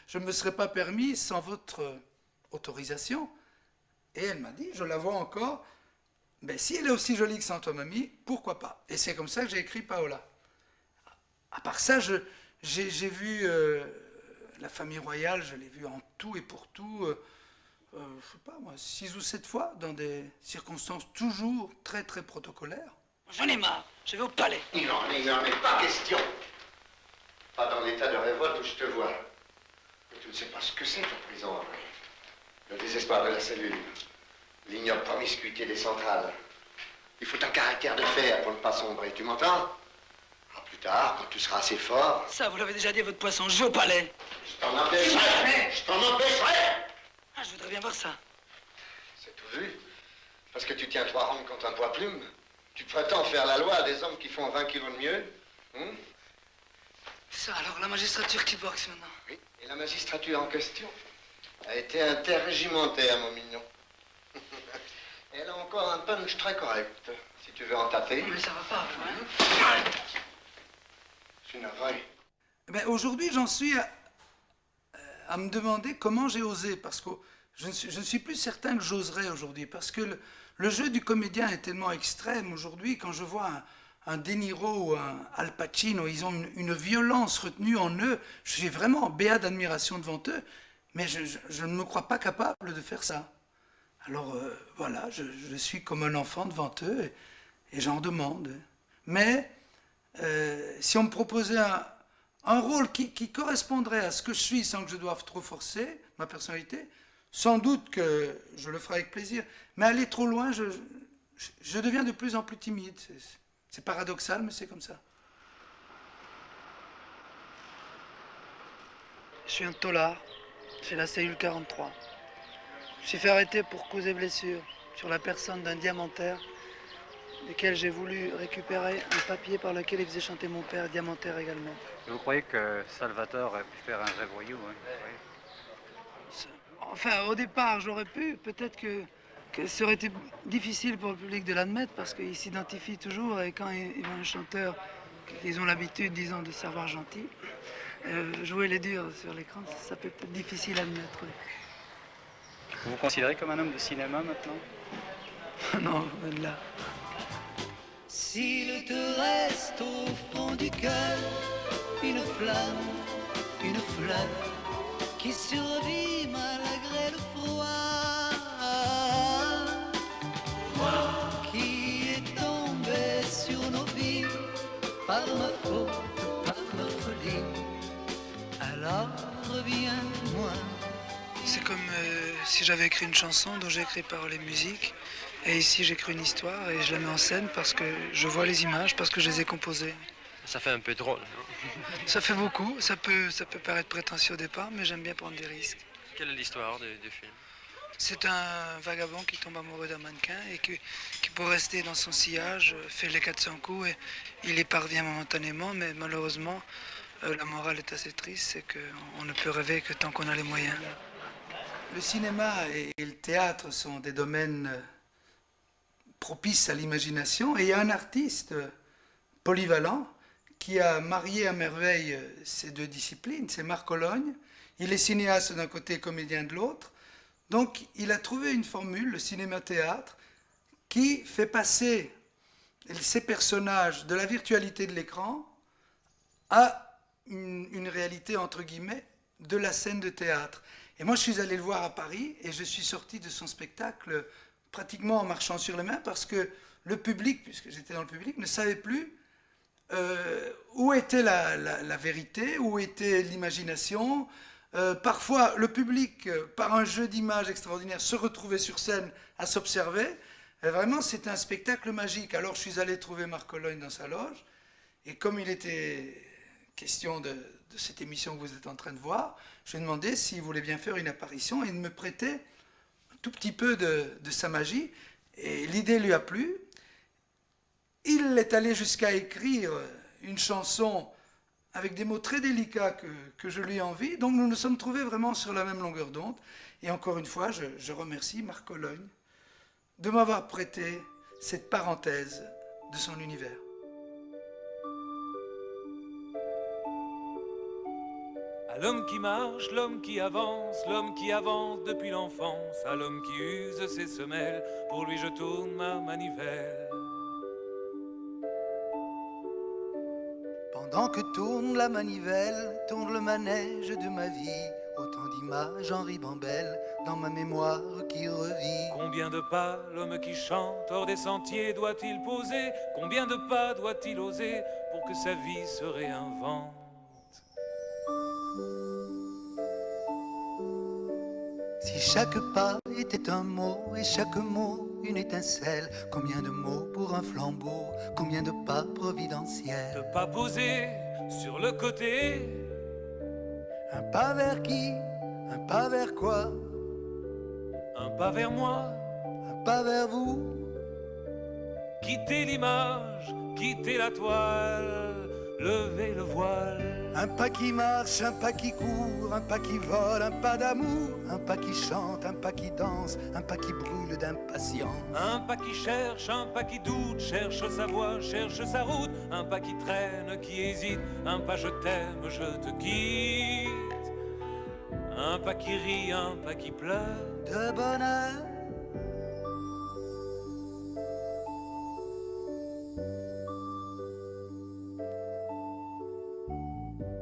je ne me serais pas permis sans votre autorisation ». Et elle m'a dit, je la vois encore, mais si elle est aussi jolie que Sans toi mamie, pourquoi pas? Et c'est comme ça que j'ai écrit Paola. À part ça, j'ai vu la famille royale, je l'ai vue en tout et pour tout. je sais pas moi, 6 ou 7 fois, dans des circonstances toujours très très protocolaires. J'en ai marre, je vais au palais. Il n'en est pas question. Pas dans l'état de révolte où je te vois. Mais tu ne sais pas ce que c'est, ta prison, Henri. Le désespoir de la cellule, l'ignoble promiscuité des centrales. Il faut un caractère de fer pour ne pas sombrer, tu m'entends? Plus tard, quand tu seras assez fort... Ça, vous l'avez déjà dit à votre poisson, je vais au palais. Je t'en empêcherai! Je t'en empêcherai! Ah, je voudrais bien voir ça. C'est tout vu. Parce que tu tiens 3 rondes contre un poids plume. Tu prétends faire la loi à des hommes qui font 20 kilos de mieux. Ça, alors, la magistrature qui boxe maintenant. Oui, et la magistrature en question a été interrégimentaire, mon mignon. Elle a encore un punch très correct, si tu veux en taper. Mais ça va pas, hein? Je suis navré. Ben, aujourd'hui, j'en suis à me demander comment j'ai osé, parce que je ne suis plus certain que j'oserais aujourd'hui, parce que le jeu du comédien est tellement extrême aujourd'hui. Quand je vois un De Niro ou un Al Pacino, ils ont une violence retenue en eux. Je suis vraiment en béat d'admiration devant eux, mais je ne me crois pas capable de faire ça. Alors voilà, je suis comme un enfant devant eux et j'en demande. Mais si on me proposait un rôle qui correspondrait à ce que je suis sans que je doive trop forcer ma personnalité, sans doute que je le ferai avec plaisir. Mais aller trop loin, je deviens de plus en plus timide. C'est paradoxal, mais c'est comme ça. Je suis un tolard. C'est la cellule 43. Je me suis fait arrêter pour cause et blessure sur la personne d'un diamantaire, desquels j'ai voulu récupérer un papier par lequel il faisait chanter mon père, diamantaire également. Vous croyez que Salvatore a pu faire un vrai voyou, hein? Enfin, au départ, j'aurais pu. Peut-être que ça aurait été difficile pour le public de l'admettre parce qu'ils s'identifient toujours et quand ils voient un chanteur, ils ont l'habitude, disons, de savoir gentil, jouer les durs sur l'écran, ça peut être difficile à admettre. Oui. Vous vous considérez comme un homme de cinéma maintenant? Non, loin de là. S'il te reste au fond du cœur une flamme, une fleur qui survit malgré le froid, qui est tombé sur nos vies par ma faute, par ma folie, alors reviens-moi. C'est comme si j'avais écrit une chanson dont j'ai écrit paroles et musique. Et ici, j'écris une histoire et je la mets en scène parce que je vois les images, parce que je les ai composées. Ça fait un peu drôle, non? Ça fait beaucoup. Ça peut paraître prétentieux au départ, mais j'aime bien prendre des risques. Quelle est l'histoire du film? C'est un vagabond qui tombe amoureux d'un mannequin et qui, pour rester dans son sillage, fait les 400 coups et il y parvient momentanément, mais malheureusement, la morale est assez triste, c'est qu'on ne peut rêver que tant qu'on a les moyens. Le cinéma et le théâtre sont des domaines propices à l'imagination et il y a un artiste polyvalent qui a marié à merveille ces deux disciplines, c'est Marc Cologne. Il est cinéaste d'un côté, comédien de l'autre. Donc il a trouvé une formule, le cinéma-théâtre, qui fait passer ces personnages de la virtualité de l'écran à une réalité, entre guillemets, de la scène de théâtre. Et moi, je suis allé le voir à Paris et je suis sorti de son spectacle pratiquement en marchant sur les mains parce que le public, puisque j'étais dans le public, ne savait plus où était la vérité, où était l'imagination. Parfois, le public, par un jeu d'images extraordinaire, se retrouvait sur scène à s'observer. Vraiment, c'était un spectacle magique. Alors, je suis allé trouver Marc Cologne dans sa loge. Et comme il était question de cette émission que vous êtes en train de voir, je lui ai demandé s'il voulait bien faire une apparition et de me prêter un tout petit peu de sa magie. Et l'idée lui a plu. Il est allé jusqu'à écrire une chanson avec des mots très délicats que je lui envie. Donc nous nous sommes trouvés vraiment sur la même longueur d'onde. Et encore une fois, je remercie Marc Cologne de m'avoir prêté cette parenthèse de son univers. À l'homme qui marche, l'homme qui avance depuis l'enfance, à l'homme qui use ses semelles, pour lui je tourne ma manivelle. Pendant que tourne la manivelle, tourne le manège de ma vie, Autant d'images en ribambelle dans ma mémoire qui revit. Combien de pas l'homme qui chante hors des sentiers doit-il poser? Combien de pas doit-il oser pour que sa vie se réinvente? Si chaque pas était un mot et chaque mot une étincelle, combien de mots pour un flambeau, combien de pas providentiels. De pas poser sur le côté. Un pas vers qui? Un pas vers quoi? Un pas vers moi. Un pas vers vous? Quittez l'image, quittez la toile, levez le voile. Un pas qui marche, un pas qui court, un pas qui vole, un pas d'amour, un pas qui chante, un pas qui danse, un pas qui brûle d'impatience. Un pas qui cherche, un pas qui doute, cherche sa voie, cherche sa route, un pas qui traîne, qui hésite, un pas je t'aime, je te quitte. Un pas qui rit, un pas qui pleure. De bonheur.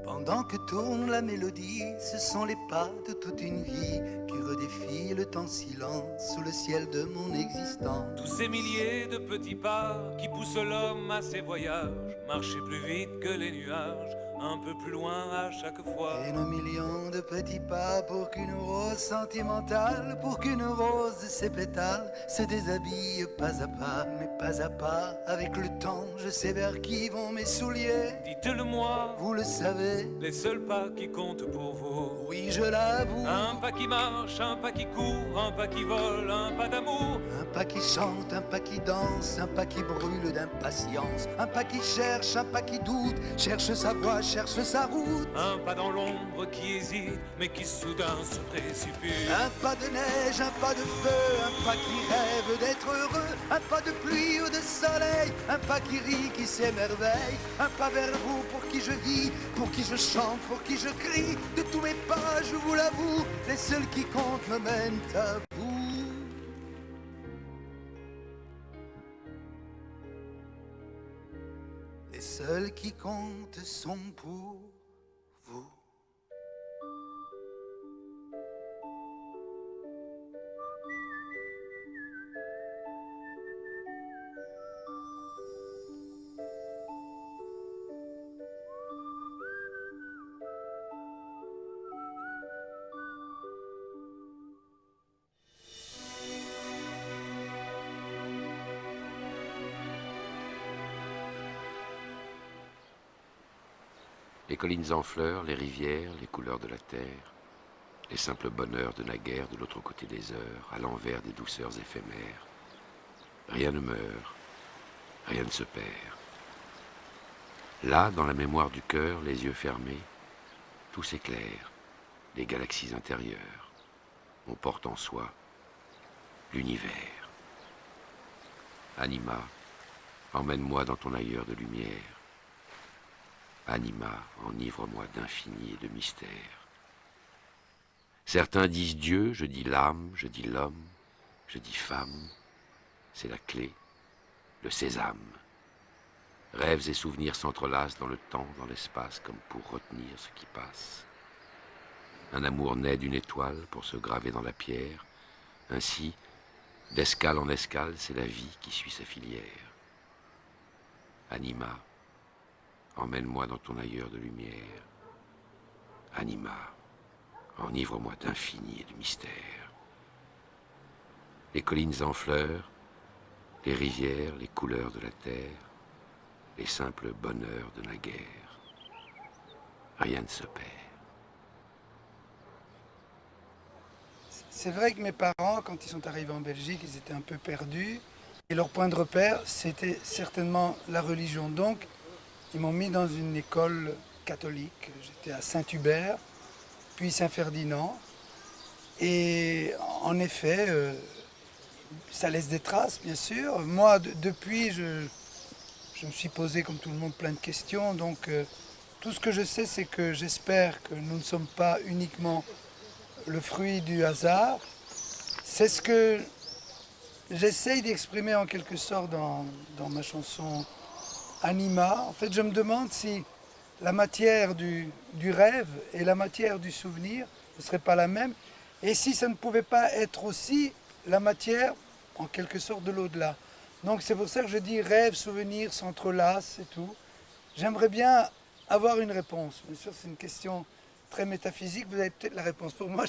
Pendant que tourne la mélodie, ce sont les pas de toute une vie qui redéfient le temps silence sous le ciel de mon existence. Tous ces milliers de petits pas qui poussent l'homme à ses voyages, marcher plus vite que les nuages, un peu plus loin à chaque fois. Et nos millions de petits pas pour qu'une rose sentimentale, pour qu'une rose de ses pétales se déshabille pas à pas, mais pas à pas. Avec le temps, je sais vers qui vont mes souliers. Dites-le moi, vous le savez, les seuls pas qui comptent pour vous. Oui, je l'avoue. Un pas qui marche, un pas qui court, un pas qui vole, un pas d'amour. Un pas qui chante, un pas qui danse, un pas qui brûle d'impatience. Un pas qui cherche, un pas qui doute, cherche sa voie, cherche sa route. Un pas dans l'ombre qui hésite, mais qui soudain se précipite. Un pas de neige, un pas de feu, un pas qui rêve d'être heureux. Un pas de pluie ou de soleil, un pas qui rit, qui s'émerveille. Un pas vers vous pour qui je vis, pour qui je chante, pour qui je crie. De tous mes pas, je vous l'avoue, les seuls qui comptent me mènent à vous. Les seuls qui comptent sont pour vous. Les collines en fleurs, les rivières, les couleurs de la terre, les simples bonheurs de naguère de l'autre côté des heures, à l'envers des douceurs éphémères. Rien ne meurt, rien ne se perd. Là, dans la mémoire du cœur, les yeux fermés, tout s'éclaire, les galaxies intérieures. On porte en soi l'univers. Anima, emmène-moi dans ton ailleurs de lumière. Anima, enivre-moi d'infini et de mystère. Certains disent Dieu, je dis l'âme, je dis l'homme, je dis femme. C'est la clé, le sésame. Rêves et souvenirs s'entrelacent dans le temps, dans l'espace, comme pour retenir ce qui passe. Un amour naît d'une étoile pour se graver dans la pierre. Ainsi, d'escale en escale, c'est la vie qui suit sa filière. Anima, emmène-moi dans ton ailleurs de lumière. Anima, enivre-moi d'infini et de mystère. Les collines en fleurs, les rivières, les couleurs de la terre, les simples bonheurs de naguère. Rien ne se perd. C'est vrai que mes parents, quand ils sont arrivés en Belgique, ils étaient un peu perdus. Et leur point de repère, c'était certainement la religion. Donc, ils m'ont mis dans une école catholique. J'étais à Saint-Hubert, puis Saint-Ferdinand. Et en effet, ça laisse des traces, bien sûr. Moi, depuis, je me suis posé, comme tout le monde, plein de questions. Donc, tout ce que je sais, c'est que j'espère que nous ne sommes pas uniquement le fruit du hasard. C'est ce que j'essaye d'exprimer en quelque sorte dans ma chanson Anima. En fait, je me demande si la matière du rêve et la matière du souvenir vous ne serez pas la même. Et si ça ne pouvait pas être aussi la matière, en quelque sorte, de l'au-delà. Donc c'est pour ça que je dis rêve, souvenir s'entrelacent et tout. J'aimerais bien avoir une réponse. Bien sûr, c'est une question très métaphysique, vous avez peut-être la réponse pour moi.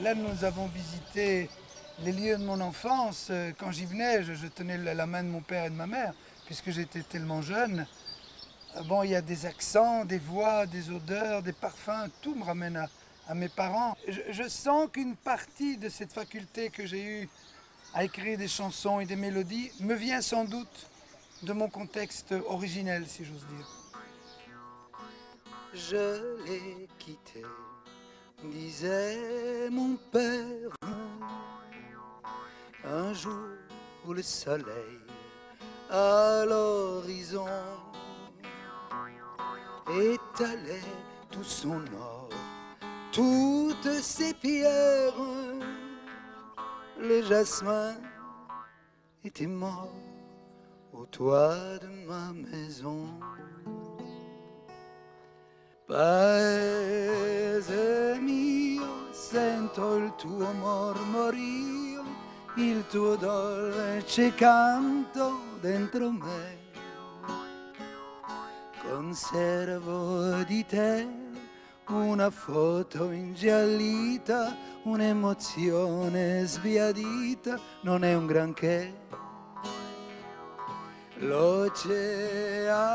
Là, nous avons visité les lieux de mon enfance. Quand j'y venais, je tenais la main de mon père et de ma mère, puisque j'étais tellement jeune. Bon, il y a des accents, des voix, des odeurs, des parfums, tout me ramène à mes parents. Je sens qu'une partie de cette faculté que j'ai eue à écrire des chansons et des mélodies me vient sans doute de mon contexte originel, si j'ose dire. Je l'ai quitté, disait mon père, un jour où le soleil à l'horizon étalait tout son or, toutes ses pierres. Le jasmin était mort au toit de ma maison. Paese mio, sento il tuo mormorio, il tuo dolce canto dentro me. Conservo di te una foto ingiallita, un'emozione sbiadita, non è un granché. L'oceano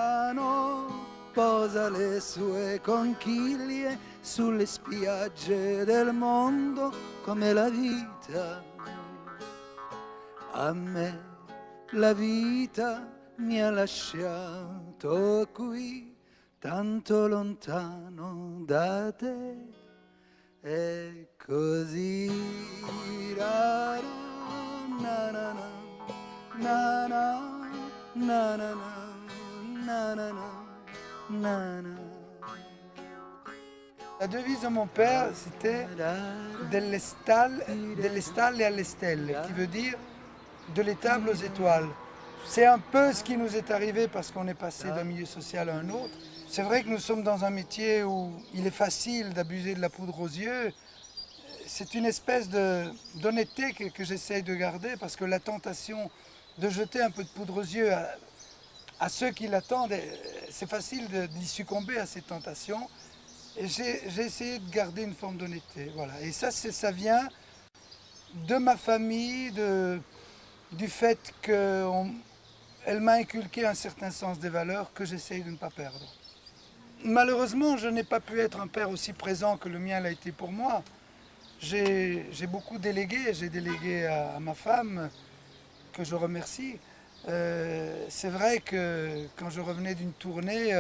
posa le sue conchiglie sulle spiagge del mondo come la vita. A me la vita mi ha lasciato qui, tanto lontano da te, e così ra, na na na na na na na na na na. La devise de mon père, c'était delle stalle alle stelle, qui veut dire de l'étable aux étoiles. C'est un peu ce qui nous est arrivé parce qu'on est passé d'un milieu social à un autre. C'est vrai que nous sommes dans un métier où il est facile d'abuser de la poudre aux yeux. C'est une espèce d'honnêteté que j'essaye de garder parce que la tentation de jeter un peu de poudre aux yeux à ceux qui l'attendent, c'est facile d'y succomber à ces tentations. Et j'ai essayé de garder une forme d'honnêteté. Voilà. Et ça vient de ma famille, du fait qu'elle m'a inculqué un certain sens des valeurs que j'essaye de ne pas perdre. Malheureusement, je n'ai pas pu être un père aussi présent que le mien l'a été pour moi. J'ai beaucoup délégué, j'ai délégué à ma femme, que je remercie. C'est vrai que quand je revenais d'une tournée,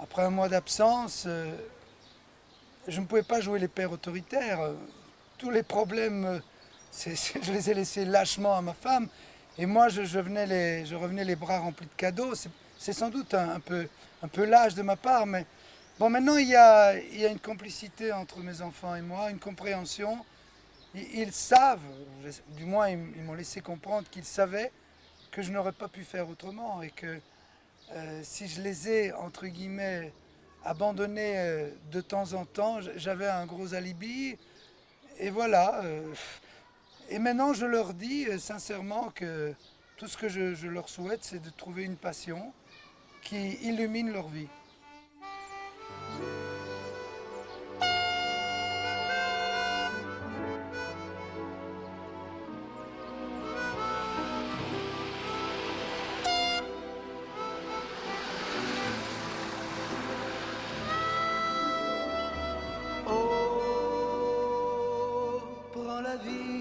après un mois d'absence, je ne pouvais pas jouer les pères autoritaires. Tous les problèmes, je les ai laissés lâchement à ma femme. Et moi, je revenais les bras remplis de cadeaux. C'est sans doute un peu lâche de ma part, mais bon, maintenant, il y a une complicité entre mes enfants et moi, une compréhension. Ils savent, du moins ils m'ont laissé comprendre qu'ils savaient que je n'aurais pas pu faire autrement et que si je les ai, entre guillemets, abandonnés de temps en temps, j'avais un gros alibi. Et voilà. Et maintenant, je leur dis sincèrement que tout ce que je leur souhaite, c'est de trouver une passion qui illumine leur vie.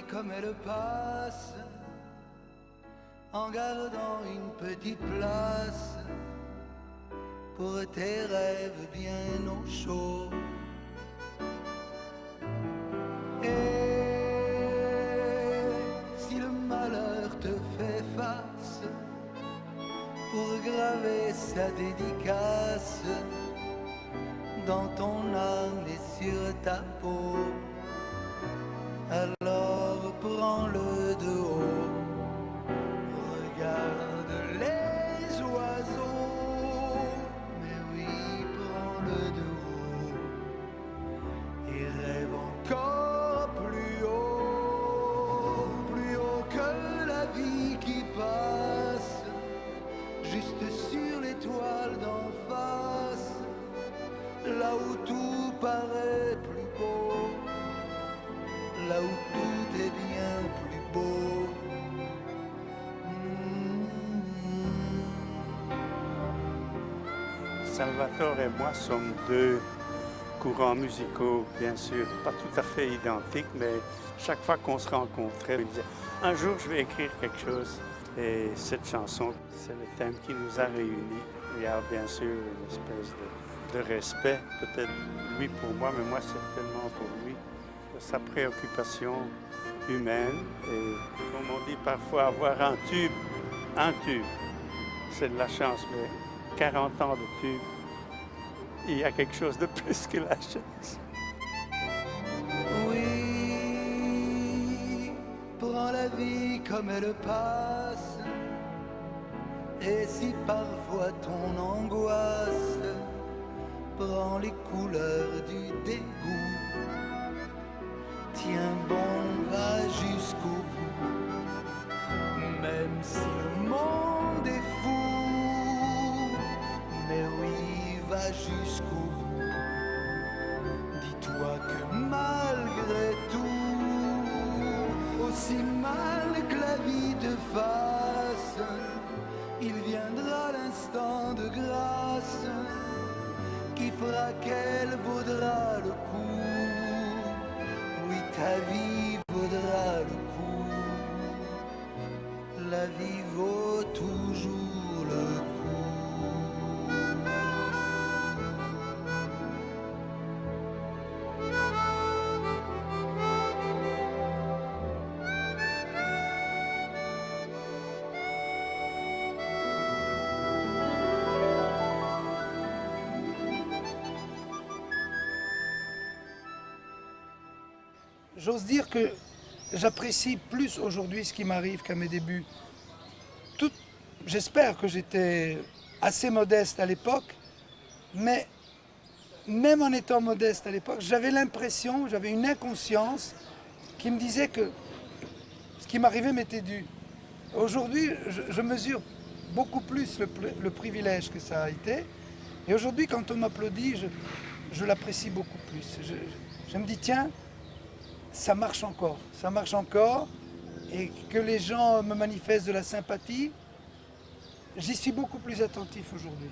Comme elle passe, en gardant une petite place pour tes rêves bien au chaud. graver sa dédicace dans ton âme et sur ta peau. Alors prends-le de haut, regarde les oiseaux, mais oui, prends-le de haut et rêve encore plus haut que la vie qui passe, juste sur l'étoile d'en face, là où tout paraît plus beau, là où tout est bien plus beau. Salvatore et moi sommes deux courants musicaux, bien sûr, pas tout à fait identiques, mais chaque fois qu'on se rencontrait, il disait « Un jour, je vais écrire quelque chose ». Et cette chanson, c'est le thème qui nous a réunis. Il y a bien sûr une espèce de respect, peut-être lui pour moi, mais moi certainement pour lui, de sa préoccupation humaine. Et comme on dit parfois, avoir un tube, c'est de la chance, mais 40 ans de tube, il y a quelque chose de plus que la chance. Oui, prends la vie comme elle passe, et si parfois ton angoisse prend les couleurs du dégoût, tiens bon, va jusqu'au bout, même si le monde est fou, mais oui, va jusqu'au bout. Dis-toi que malgré tout, aussi mal que la vie te fasse, il viendra l'instant de grâce qui fera qu'elle vaudra le coup. Oui, ta vie vaudra le coup. La vie vaut toujours le coup. J'ose dire que j'apprécie plus aujourd'hui ce qui m'arrive qu'à mes débuts. J'espère que j'étais assez modeste à l'époque, mais même en étant modeste à l'époque, j'avais l'impression, j'avais une inconscience qui me disait que ce qui m'arrivait m'était dû. Aujourd'hui, je mesure beaucoup plus le privilège que ça a été. Et aujourd'hui, quand on m'applaudit, je l'apprécie beaucoup plus. Je me dis, tiens, ça marche encore, et que les gens me manifestent de la sympathie, j'y suis beaucoup plus attentif aujourd'hui.